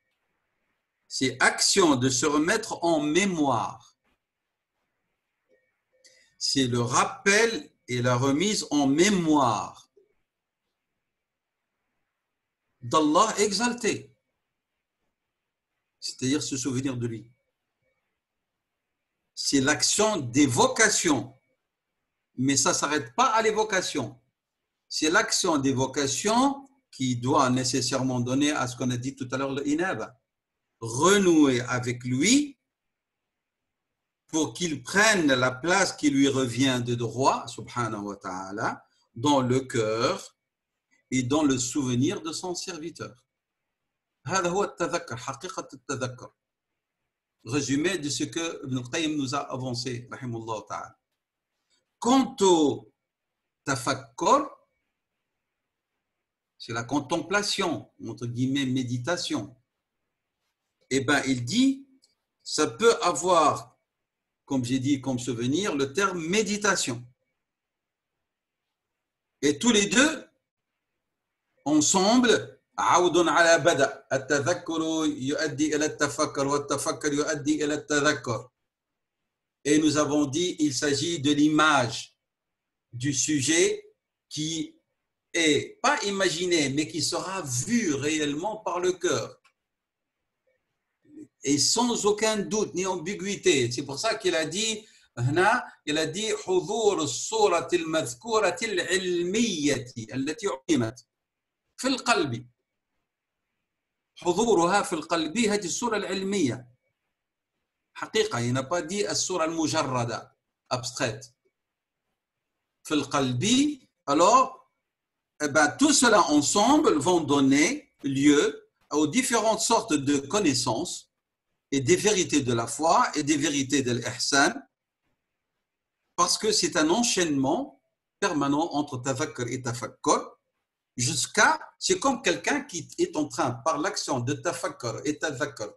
Speaker 1: c'est action de se remettre en mémoire. C'est le rappel et la remise en mémoire d'Allah exalté, c'est-à-dire se souvenir de lui. C'est l'action d'évocation, mais ça ne s'arrête pas à l'évocation. C'est l'action d'évocation qui doit nécessairement donner à ce qu'on a dit tout à l'heure, le inaba. Renouer avec lui pour qu'il prenne la place qui lui revient de droit, subhanahu wa ta'ala, dans le cœur et dans le souvenir de son serviteur. هذا هو التذكر, حقيقة التذكر. Résumé de ce que Ibn al-Qayyim nous a avancé, rahimahullah ta'ala. Quant au tafakkur, c'est la contemplation, entre guillemets, méditation. Eh bien, il dit, ça peut avoir, comme j'ai dit, comme souvenir, le terme méditation. Et tous les deux, ensemble, عود على بدء التذكر يؤدي إلى التفكر والتفكر يؤدي إلى التذكر. Et nous avons dit, il s'agit de l'image du sujet qui est pas imaginé, mais qui sera vu réellement par le cœur. Et sans aucun doute ni ambiguïté. C'est pour ça qu'il a dit, il a dit حضور الصورة المذكورة العلمية التي علمت في القلب. حضورها في القلب هذه الصورة العلمية. حقيقة, il n'a pas dit الصورة المجردة abstraite. في القلب, alors, eh ben, tout cela ensemble vont donner lieu aux différentes sortes de connaissances et des vérités de la foi et des vérités de l'ihsan, parce que c'est un enchaînement permanent entre tafakkur et tafakkur, jusqu'à, c'est comme quelqu'un qui est en train, par l'action de tafakkur et tafakkur,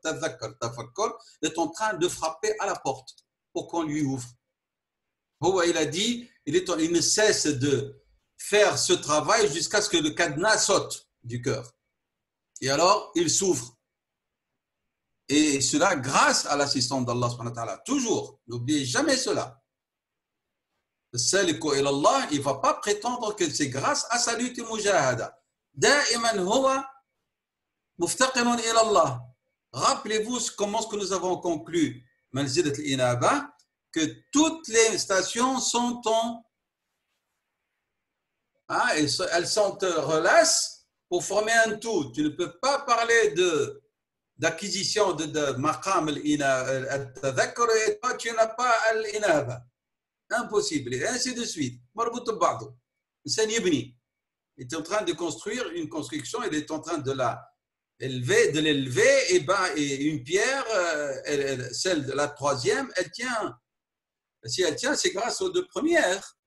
Speaker 1: est en train de frapper à la porte pour qu'on lui ouvre. Il a dit, il ne cesse de faire ce travail jusqu'à ce que le cadenas saute du cœur. Et alors, il s'ouvre. Et cela grâce à l'assistance d'Allah subhanahu wa ta'ala. Toujours, n'oubliez jamais cela. Le saliku ila Allah, il ne va pas prétendre que c'est grâce à sa lutte mujahada. Da'iman huwa muftaqirun ila Allah. Rappelez-vous comment ce que nous avons conclu, Manzilat al-Inaba, que toutes les stations sont en... elles s'entrelacent pour former un tout. Tu ne peux pas parler d'acquisition de maqam al-tadhakkur et toi tu n'as pas al-inaba. Impossible. Et ainsi de suite. Marbout ba'dou. Il est en train de construire une construction, il est en train de l'élever, et une pierre, celle de la troisième, elle tient. Si elle tient, c'est grâce aux deux premières.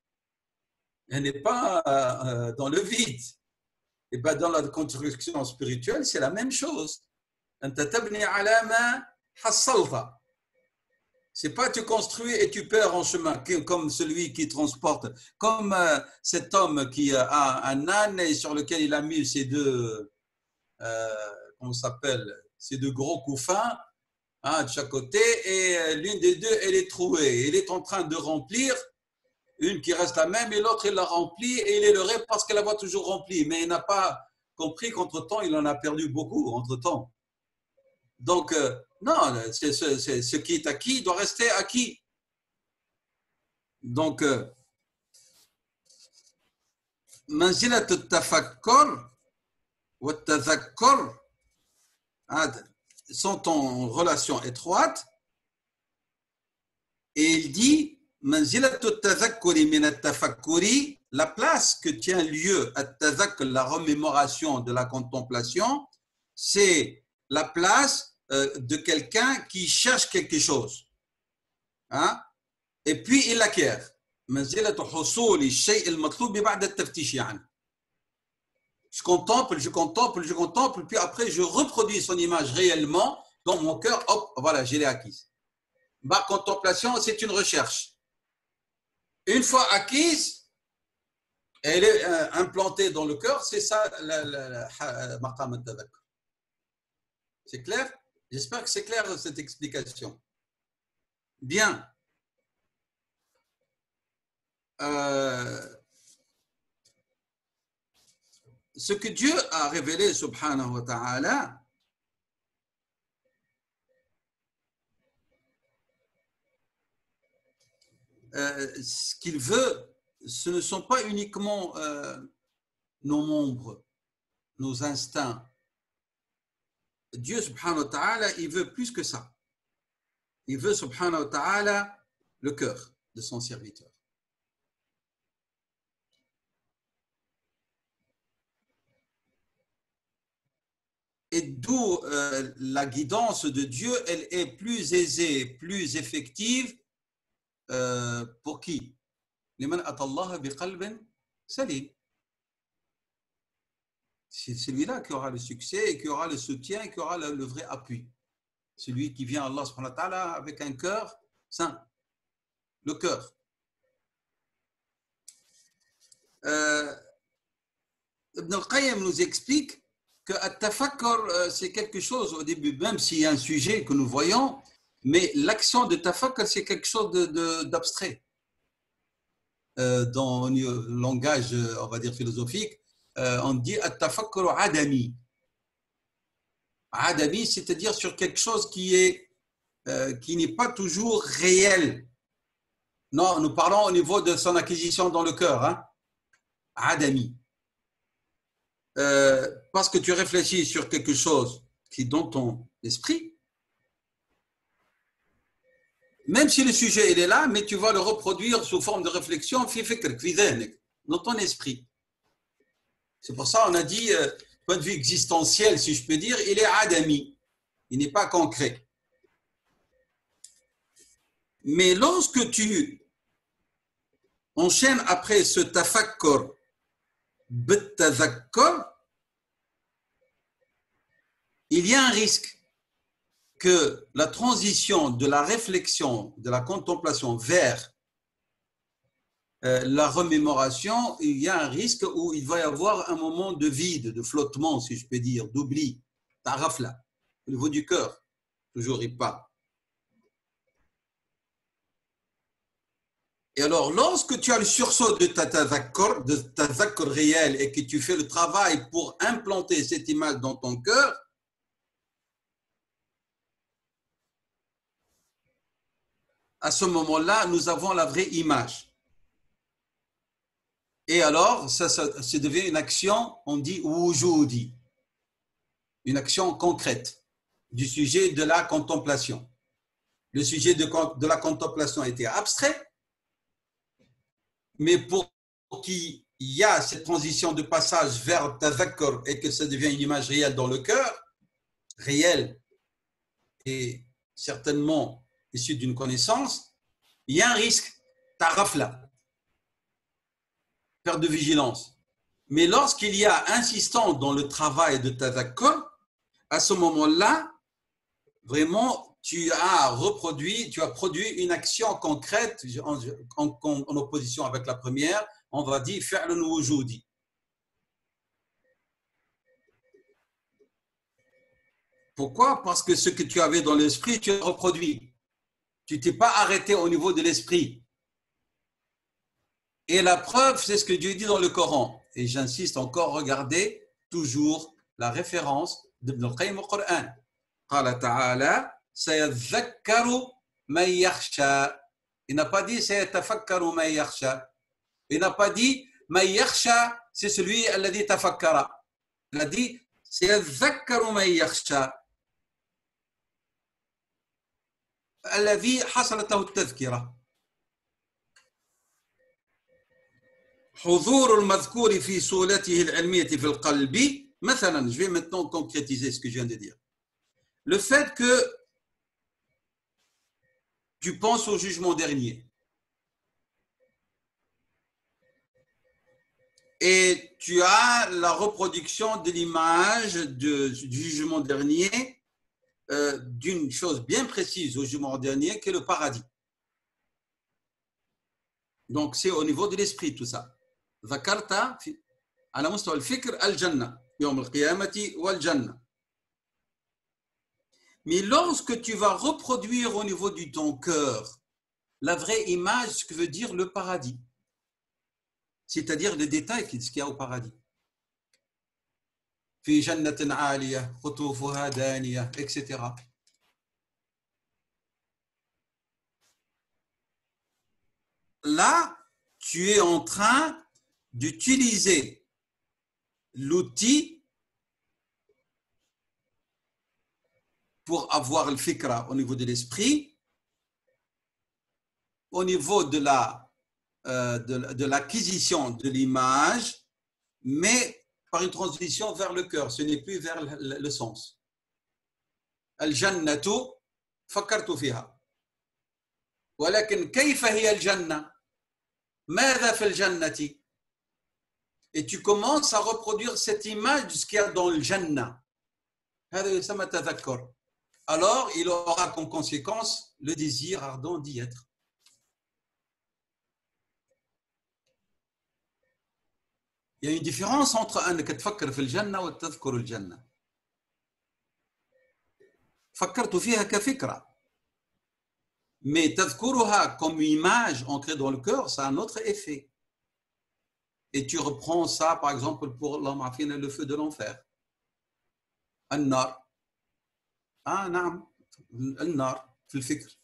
Speaker 1: Elle n'est pas dans le vide. Et bien dans la construction spirituelle, c'est la même chose. C'est pas tu construis et tu perds en chemin, comme celui qui transporte, comme cet homme qui a un âne et sur lequel il a mis ces deux, comment s'appelle, ces deux gros couffins, de chaque côté, et l'une des deux, elle est trouée. Il est en train de remplir, une qui reste la même et l'autre, il la remplit et il est leurré parce qu'elle la voit toujours remplie. Mais il n'a pas compris qu'entre-temps, il en a perdu beaucoup, entre-temps. Donc, non, ce qui est acquis doit rester acquis. Donc, manzilat al-tafakkur ou al-tadhakkur sont en relation étroite. Et il dit, manzilat al-tadhakkuri min al-tafakkuri, la place que tient lieu al-tadhakkur, la remémoration de la contemplation, c'est la place de quelqu'un qui cherche quelque chose. Et puis il l'acquiert. Je contemple, puis après je reproduis son image réellement dans mon cœur. Hop, voilà, je l'ai acquise. Ma contemplation, c'est une recherche. Une fois acquise, elle est implantée dans le cœur, c'est ça le maqam al-tadhakkur. C'est clair? J'espère que c'est clair cette explication. Bien. Ce que Dieu a révélé, subhanahu wa ta'ala, ce qu'il veut, ce ne sont pas uniquement nos membres, nos instincts. Dieu, subhanahu wa ta'ala, il veut plus que ça. Il veut, subhanahu wa ta'ala, le cœur de son serviteur. Et d'où la guidance de Dieu, elle est plus aisée, plus effective pour qui? Liman atallaha biqalbin salim. C'est celui-là qui aura le succès et qui aura le soutien et qui aura le vrai appui. Celui qui vient à Allah subhanahu wa ta'ala avec un cœur saint. Le cœur. Ibn al-Qayyim nous explique que at-tafakkur, c'est quelque chose au début, même s'il y a un sujet que nous voyons, mais l'action de tafakkur, c'est quelque chose d'abstrait. Dans le langage, on va dire philosophique, on dit at-tafakkur adami. Adami, c'est-à-dire sur quelque chose qui n'est pas toujours réel. Non, nous parlons au niveau de son acquisition dans le cœur. Adami. Parce que tu réfléchis sur quelque chose qui est dans ton esprit, Même si le sujet il est là, mais tu vas le reproduire sous forme de réflexion dans ton esprit. C'est pour ça qu'on a dit, point de vue existentiel, si je peux dire, il est adami. Il n'est pas concret. Mais lorsque tu enchaînes après ce tafakkur, b'tadhakkar, il y a un risque que la transition de la réflexion, de la contemplation vers la remémoration, il y a un risque où il va y avoir un moment de vide, de flottement, si je peux dire, d'oubli, tarafla, au niveau du cœur, toujours il pas. Et alors, lorsque tu as le sursaut de ta tadhakkur réel et que tu fais le travail pour implanter cette image dans ton cœur, à ce moment-là, nous avons la vraie image. Et alors, ça devient une action, on dit wujudi, une action concrète du sujet de la contemplation. Le sujet de la contemplation était abstrait, mais pour qu'il y ait cette transition de passage vers tadhakkur et que ça devient une image réelle dans le cœur, réelle et certainement issue d'une connaissance, il y a un risque, tarafla, perte de vigilance. Mais lorsqu'il y a insistance dans le travail de tadhakkur, à ce moment-là, vraiment, tu as produit une action concrète en opposition avec la première, on va dire fi'lun wujudi. Pourquoi? Parce que ce que tu avais dans l'esprit, tu as reproduit. Tu t'es pas arrêté au niveau de l'esprit. Et la preuve, c'est ce que Dieu dit dans le Coran. Et j'insiste encore, regardez toujours la référence d'Ibn al-Qayyim au Coran. قال تعالى سيذكر من يخشى. Il n'a pas dit سيتفكر من يخشى. Il n'a pas dit من يخشى, c'est celui الذي تفكر. Il a dit سيذكر من يخشى الذي حصلت له التذكرة. حضور المذكور في صولته العلمية في القلب. مثلا, je vais maintenant concrétiser ce que je viens de dire. Le fait que tu penses au jugement dernier et tu as la reproduction de l'image du jugement dernier d'une chose bien précise au jugement dernier qui est le paradis. Donc c'est au niveau de l'esprit tout ça. ذكرت على مستوى الفكر الجنة يوم القيامة والجنة. Mais lorsque tu vas reproduire au niveau de ton cœur la vraie image, ce que veut dire le paradis, c'est-à-dire les détails de ce qu'il y a au paradis. في جنة عالية قطوفها دانية, etc. Là, tu es en train d'utiliser l'outil pour avoir le fikra au niveau de l'esprit, au niveau de l'acquisition de l'image, mais par une transition vers le cœur, ce n'est plus vers le sens. Al-jannatu fakkartu fiha. ولكن كيف هي الجنة؟ ماذا في الجنة؟ Et tu commences à reproduire cette image de ce qu'il y a dans le Jannah. هذا يسمى تذكر. Alors, il aura comme conséquence le désir ardent d'y être. Il y a une différence entre أنك تفكر في الجنة وتذكر الجنة. فكرت فيها كفكرة. Mais تذكرها comme image ancrée dans le cœur, ça a un autre effet. Et tu reprends ça, par exemple, pour le feu de l'enfer. النار. نعم. النار في الفكر.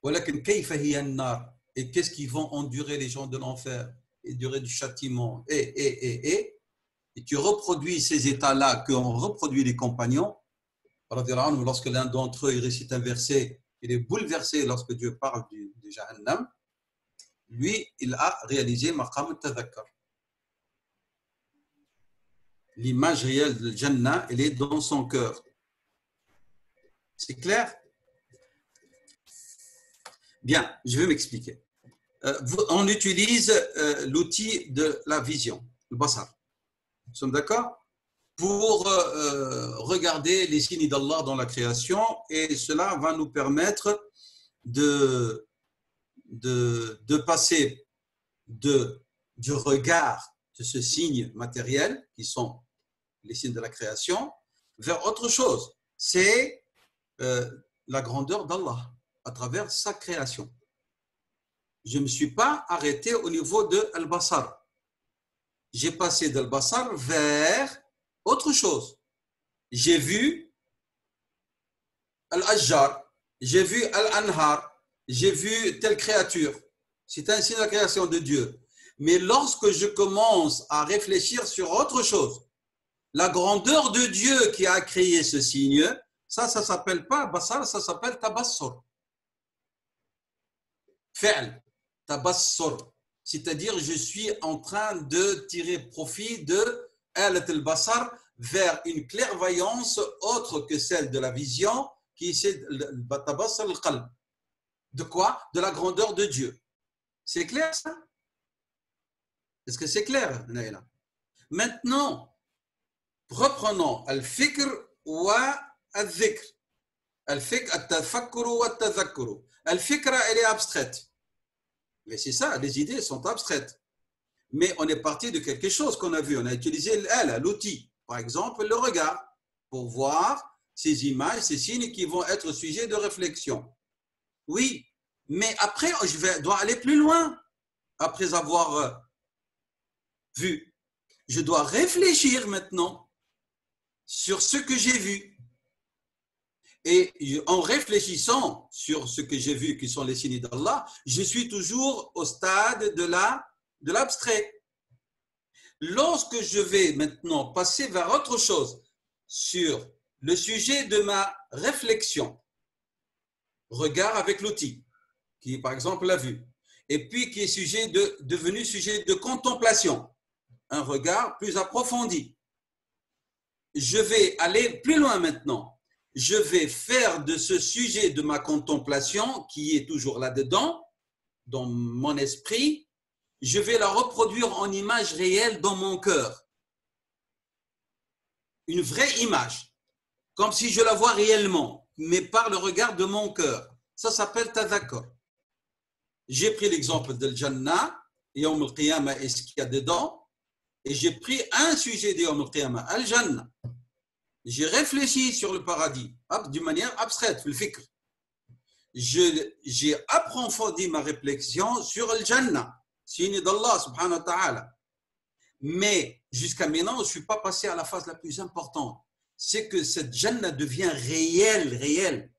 Speaker 1: ولكن كيف هي النار? Et qu'est-ce qu'ils vont endurer les gens de l'enfer? Endurer du châtiment. Et tu reproduis ces états-là qu'ont reproduit les compagnons. Lorsque l'un d'entre eux récite un verset, il est bouleversé lorsque Dieu parle du Jahannam. Lui, il a réalisé maqam al-tadhakkar. L'image réelle de Jannah, elle est dans son cœur. C'est clair? Bien, je vais m'expliquer. On utilise l'outil de la vision, le basar. Nous sommes d'accord? Pour regarder les signes d'Allah dans la création, et cela va nous permettre de passer du regard de ce signe matériel, qui sont les signes de la création, vers autre chose. C'est la grandeur d'Allah à travers sa création. Je ne me suis pas arrêté au niveau de Al-Basar. J'ai passé d'Al-Basar vers autre chose. J'ai vu Al-Ajjar, j'ai vu Al-Anhar, j'ai vu telle créature. C'est un signe de la création de Dieu. Mais lorsque je commence à réfléchir sur autre chose, la grandeur de Dieu qui a créé ce signe, ça ne s'appelle pas Basar, ça s'appelle Tabassur. Fi'l, Tabassur. C'est-à-dire, je suis en train de tirer profit de Alat al-Basar vers une clairvoyance autre que celle de la vision, qui est Tabassur al-Qalb. De quoi? De la grandeur de Dieu. C'est clair ça? Est-ce que c'est clair, Naïla? Maintenant, reprenons al-fikr wa al-dhikr. Al-fikr, al-tafakkuru wa al-tadhakkuru. Al-fikra, elle est abstraite. Mais c'est ça, les idées sont abstraites. Mais on est parti de quelque chose qu'on a vu. On a utilisé l'outil, par exemple le regard, pour voir ces images, ces signes qui vont être sujets de réflexion. Oui, mais après, je dois aller plus loin. Après avoir vu, je dois réfléchir maintenant sur ce que j'ai vu. Et en réfléchissant sur ce que j'ai vu, qui sont les signes d'Allah, je suis toujours au stade de l'abstrait. Lorsque je vais maintenant passer vers autre chose, sur le sujet de ma réflexion, regard avec l'outil, qui est par exemple la vue, et puis qui est devenu sujet de contemplation, un regard plus approfondi. Je vais aller plus loin maintenant. Je vais faire de ce sujet de ma contemplation, qui est toujours là-dedans, dans mon esprit, je vais la reproduire en image réelle dans mon cœur. Une vraie image, comme si je la vois réellement, mais par le regard de mon cœur. Ça s'appelle tadhakkar. J'ai pris l'exemple de Jannah, Yawm al-Qiyamah et ce qu'il y a dedans, et j'ai pris un sujet de Yawm al-Qiyamah, Al-Jannah. J'ai réfléchi sur le paradis d'une manière abstraite, le fikr. J'ai approfondi ma réflexion sur le Jannah, signe d'Allah subhanahu wa ta'ala. Mais jusqu'à maintenant, je ne suis pas passé à la phase la plus importante. C'est que cette Jannah devient réelle.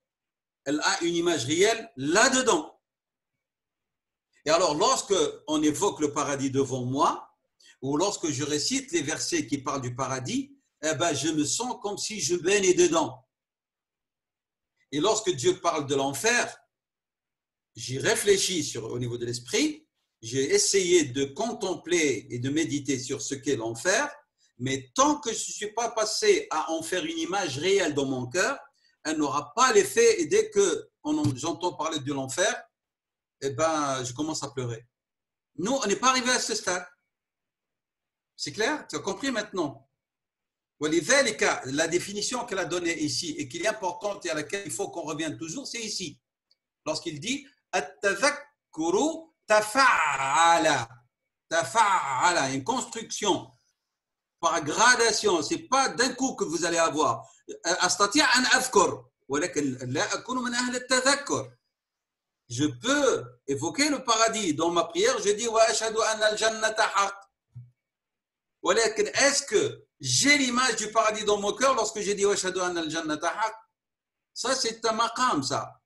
Speaker 1: Elle a une image réelle là-dedans. Et alors, lorsque on évoque le paradis devant moi, ou lorsque je récite les versets qui parlent du paradis, eh ben, je me sens comme si je baignais dedans. Et lorsque Dieu parle de l'enfer, j'y réfléchis au niveau de l'esprit, j'ai essayé de contempler et de méditer sur ce qu'est l'enfer, mais tant que je ne suis pas passé à en faire une image réelle dans mon cœur, elle n'aura pas l'effet, et dès que j'entends parler de l'enfer, eh ben, je commence à pleurer. Nous, on n'est pas arrivé à ce stade. C'est clair? Tu as compris maintenant? La définition qu'elle a donnée ici et qui est importante et à laquelle il faut qu'on revienne toujours, c'est ici. Lorsqu'il dit At-tadhakkuru tafa'ala. Tafa'ala, une construction par gradation. Ce n'est pas d'un coup que vous allez avoir. Astati' an adhkur, walakin la akunu min ahl at-tadhakkur. Je peux évoquer le paradis. Dans ma prière, je dis wa ashhadu anna al-jannata haqq. Est-ce que j'ai l'image du paradis dans mon cœur lorsque j'ai dit Washhadu anna al-jannata haqq? Ça, c'est un maqam, ça.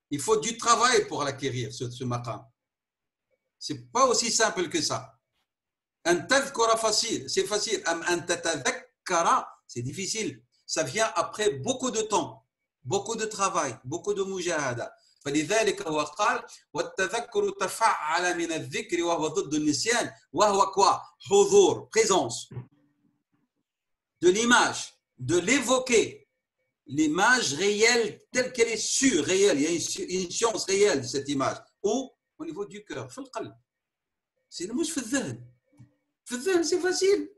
Speaker 1: Il faut du travail pour l'acquérir, ce maqam. Ce n'est pas aussi simple que ça. Un tadhkura facile, c'est facile. Un tatadhakkara, c'est difficile. Ça vient après beaucoup de temps. beaucoup de travail, beaucoup de mujahada. فلذلك هو قال والتذكر تفعل من الذكر وهو ضد النسيان وهو quoi حضور, présence de l'image, de l'évoquer, l'image réelle telle qu'elle est sûre, réelle, il y a une science réelle de cette image. Où au niveau du cœur, في القلب. C'est le mouche في الذهن. في الذهن, c'est facile.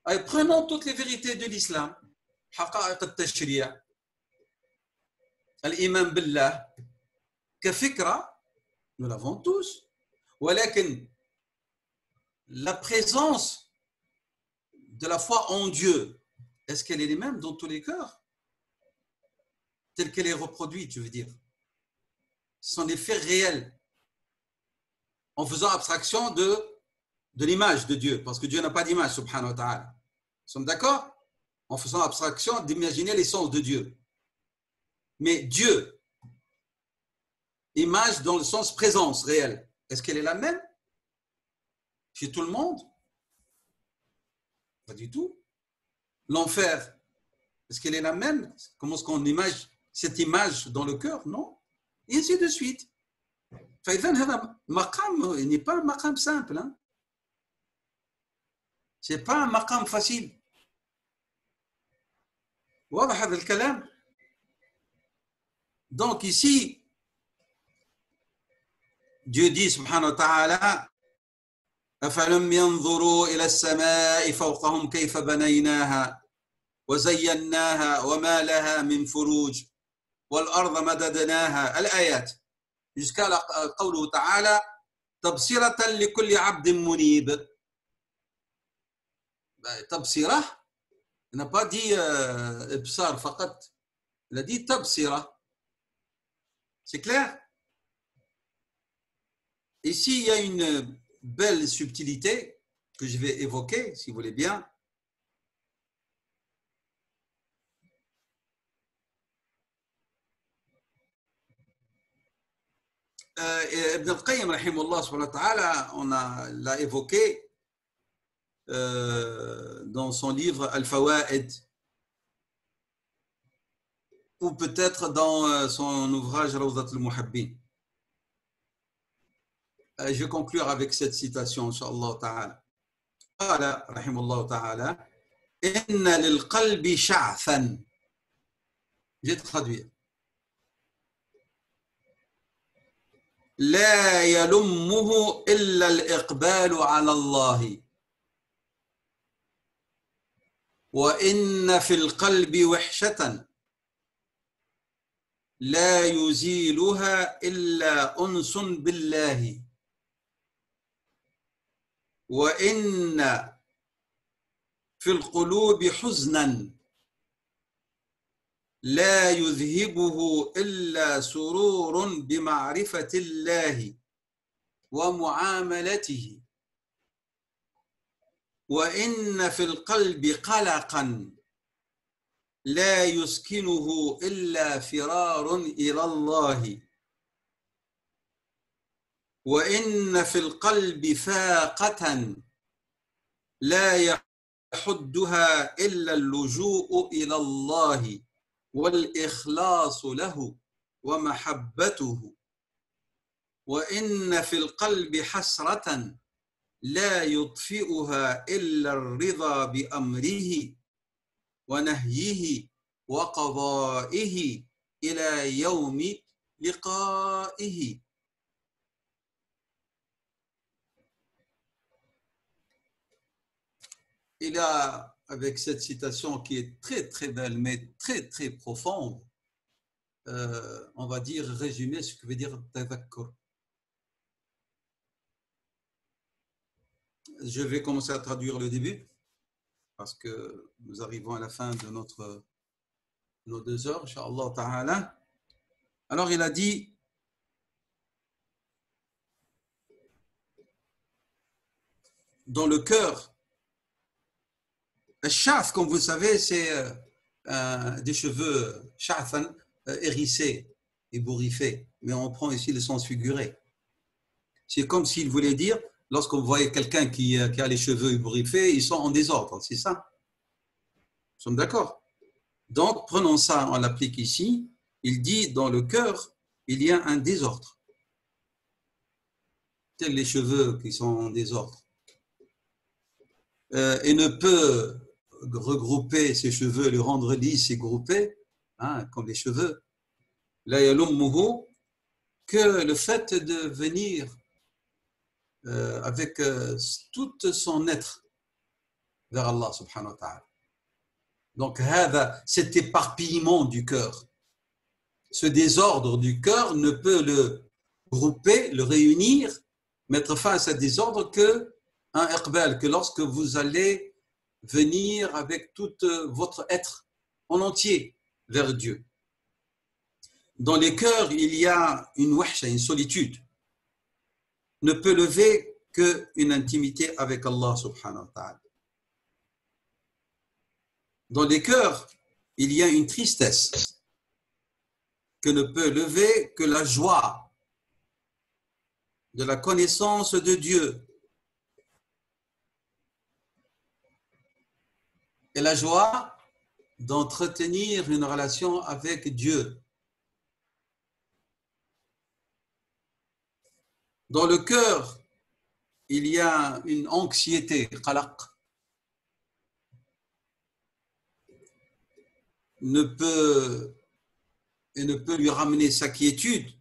Speaker 1: Allez, prenons toutes les vérités de l'islam. حقائق التشريع. الإيمان بالله كفكرة, nous l'avons tous. ولكن la présence de la foi en Dieu, est-ce qu'elle est les mêmes dans tous les cœurs? Telle qu'elle est reproduite, je veux dire. Ce sont des faits réels. En faisant abstraction de l'image de Dieu, parce que Dieu n'a pas d'image, subhanahu wa ta'ala. Nous sommes d'accord? En faisant abstraction d'imaginer l'essence de Dieu. Mais Dieu, image dans le sens présence réelle, est-ce qu'elle est la même chez tout le monde? Pas du tout. L'enfer, est-ce qu'elle est la même? Comment est-ce qu'on imagine cette image dans le cœur? Non. Et ainsi de suite. فإذا هذا مقام, il n'est pas un maqam simple. Hein? Ce n'est pas un maqam facile. واضح هذا الكلام؟ Donc ici, Dieu dit subhanahu wa ta'ala أفلم ينظروا إلى السماء فوقهم كيف بنيناها وزيناها وما لها من فروج والأرض مددناها الآيات jusqu'à قوله تعالى تبصرة لكل عبد منيب. تبصرة, il n'a pas dit إبصار فقط, il a dit تبصرة. C'est clair? Ici, il y a une belle subtilité que je vais évoquer, si vous voulez bien. Ibn al-Qayyim, rahimahullah subhanahu wa ta'ala, on l'a évoqué dans son livre Al-Fawaid, ou peut-être dans son ouvrage Rawdat al-Muhabbin. Je vais conclure avec cette citation, Inch'Allah ta'ala. قال رحمه الله تعالى إن للقلب شعثا. Je vais traduire. لا يلمه إلا الإقبال على الله وإن في القلب وحشة لا يزيلها إلا أنس بالله وإن في القلوب حزنا لا يذهبه إلا سرور بمعرفة الله ومعاملته وإن في القلب قلقا لا يسكنه إلا فرار إلى الله وإن في القلب فاقة لا يحدها إلا اللجوء إلى الله والإخلاص له ومحبته وإن في القلب حسرة لا يطفئها إلا الرضا بأمره ونهيه وقضائه إلى يوم لقائه. Il a, avec cette citation qui est très très belle, mais très très profonde, on va dire, résumer ce que veut dire tadhakkur. Je vais commencer à traduire le début, parce que nous arrivons à la fin de nos 2 heures, Inch'Allah ta'ala. Alors il a dit, dans le cœur, le shaf, comme vous le savez, c'est des cheveux shafan, hérissés, ébouriffés, mais on prend ici le sens figuré. C'est comme s'il voulait dire, lorsqu'on voyait quelqu'un qui a les cheveux ébouriffés, ils sont en désordre, c'est ça? Nous sommes d'accord? Donc, prenons ça, on l'applique ici. Il dit, dans le cœur, il y a un désordre. Tels les cheveux qui sont en désordre. Et ne peut regrouper ses cheveux, les rendre lisses et groupés, hein, comme les cheveux. La yalummuhu, que le fait de venir avec tout son être vers Allah subhanahu wa ta'ala. Donc, cet éparpillement du cœur, ce désordre du cœur ne peut le grouper, le réunir, mettre fin à ce désordre que un iqbal, que lorsque vous allez venir avec tout votre être en entier vers Dieu. Dans les cœurs, il y a une wahsha, une solitude. Ne peut lever qu'une intimité avec Allah subhanahu wa ta'ala. Dans les cœurs, il y a une tristesse que ne peut lever que la joie de la connaissance de Dieu. Et la joie d'entretenir une relation avec Dieu. Dans le cœur, il y a une anxiété, qalaq, ne peut lui ramener sa quiétude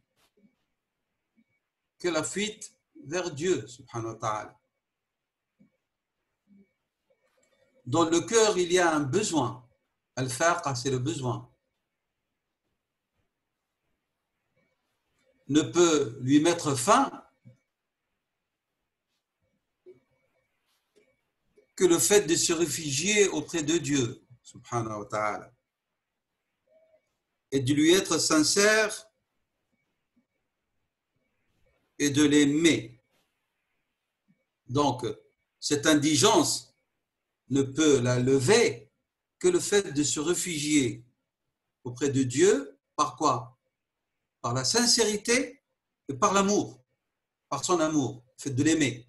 Speaker 1: que la fuite vers Dieu, subhanahu wa ta'ala. Dans le cœur, il y a un besoin. Al-faqa, c'est le besoin. Ne peut lui mettre fin que le fait de se réfugier auprès de Dieu, subhanahu wa ta'ala, et de lui être sincère et de l'aimer. Donc, cette indigence ne peut la lever que le fait de se réfugier auprès de Dieu. Par quoi? Par la sincérité et par l'amour, par son amour, le fait de l'aimer.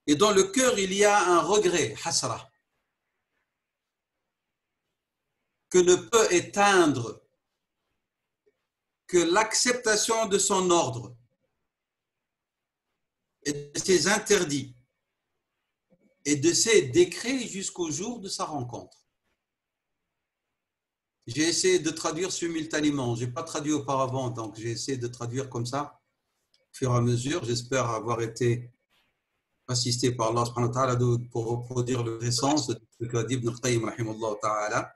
Speaker 1: Et dans le cœur, il y a un regret, hasra, que ne peut éteindre que l'acceptation de son ordre et de ses interdits et de ses décrets jusqu'au jour de sa rencontre. J'ai essayé de traduire simultanément. Je n'ai pas traduit auparavant, donc j'ai essayé de traduire comme ça, au fur et à mesure. J'espère avoir été assisté par Allah subhanahu wa ta'ala pour reproduire le sens de ce qu'a dit Ibn al-Qayyim rahimahullah ta'ala.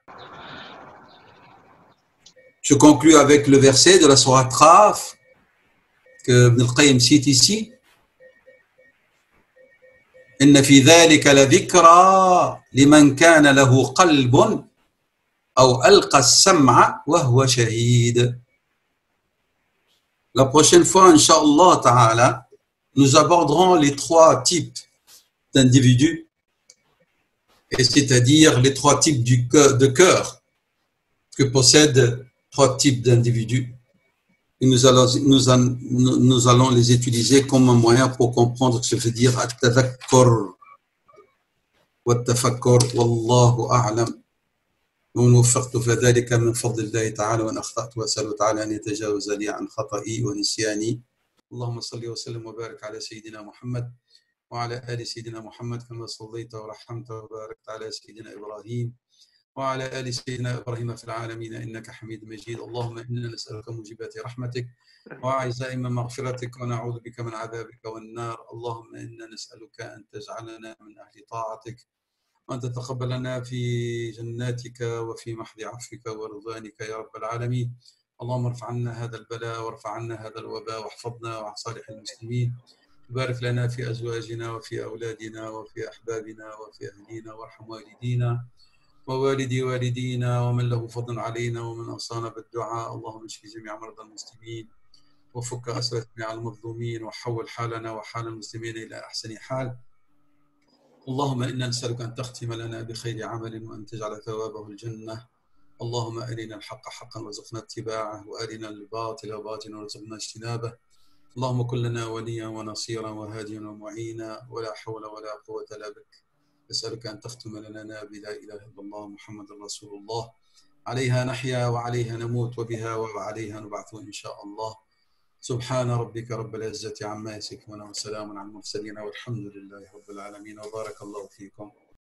Speaker 1: Je conclus avec le verset de la sourate Raf que Ibn al-Qayyim cite ici. إن في ذلك لذكرى لمن كان له قلب أو ألقى السمع وهو شهيد. La prochaine fois, Inch'Allah ta'ala, nous aborderons les trois types d'individus, et c'est-à-dire les trois types de cœur que possèdent trois types d'individus. Et nous allons les utiliser comme un moyen pour comprendre ce que veut dire at-tadhakkur wa at-tafakkur, wallahu a'lam. وإن وفقت فذلك من فضل الله تعالى وإن أخطأت وأسأل تعالى أن يتجاوز لي عن خطئي ونسياني. اللهم صل وسلم وبارك على سيدنا محمد وعلى آل سيدنا محمد كما صليت ورحمت وباركت على سيدنا إبراهيم وعلى آل سيدنا إبراهيم في العالمين إنك حميد مجيد. اللهم إنا نسألك موجبات رحمتك وعزائم مغفرتك ونعوذ بك من عذابك والنار. اللهم إنا نسألك أن تجعلنا من أهل طاعتك وأن تتقبلنا في جناتك وفي محض عفوك ورضوانك يا رب العالمين. اللهم ارفع عنا هذا البلاء وارفع عنا هذا الوباء واحفظنا وعن صالح المسلمين. بارك لنا في أزواجنا وفي أولادنا وفي أحبابنا وفي أهلينا وارحم والدينا ووالدي والدينا ومن له فضل علينا ومن أوصانا بالدعاء. اللهم اشف جميع مرضى المسلمين وفك أسرة جميع المظلومين وحول حالنا وحال المسلمين إلى أحسن حال. اللهم إنا نسألك أن تختم لنا بخير عمل وأن تجعل ثوابه الجنة. اللهم أرنا الحق حقا وارزقنا اتباعه وأرنا الباطل باطلا وارزقنا اجتنابه. اللهم كن لنا وليا ونصيرا وهاديا ومعينا ولا حول ولا قوة إلا بك. نسألك أن تختم لنا بلا إله إلا الله محمد رسول الله عليها نحيا وعليها نموت وبها وعليها نبعث إن شاء الله. سبحان ربك رب العزة عما يصفون وسلام على المرسلين والحمد لله رب العالمين وبارك الله فيكم.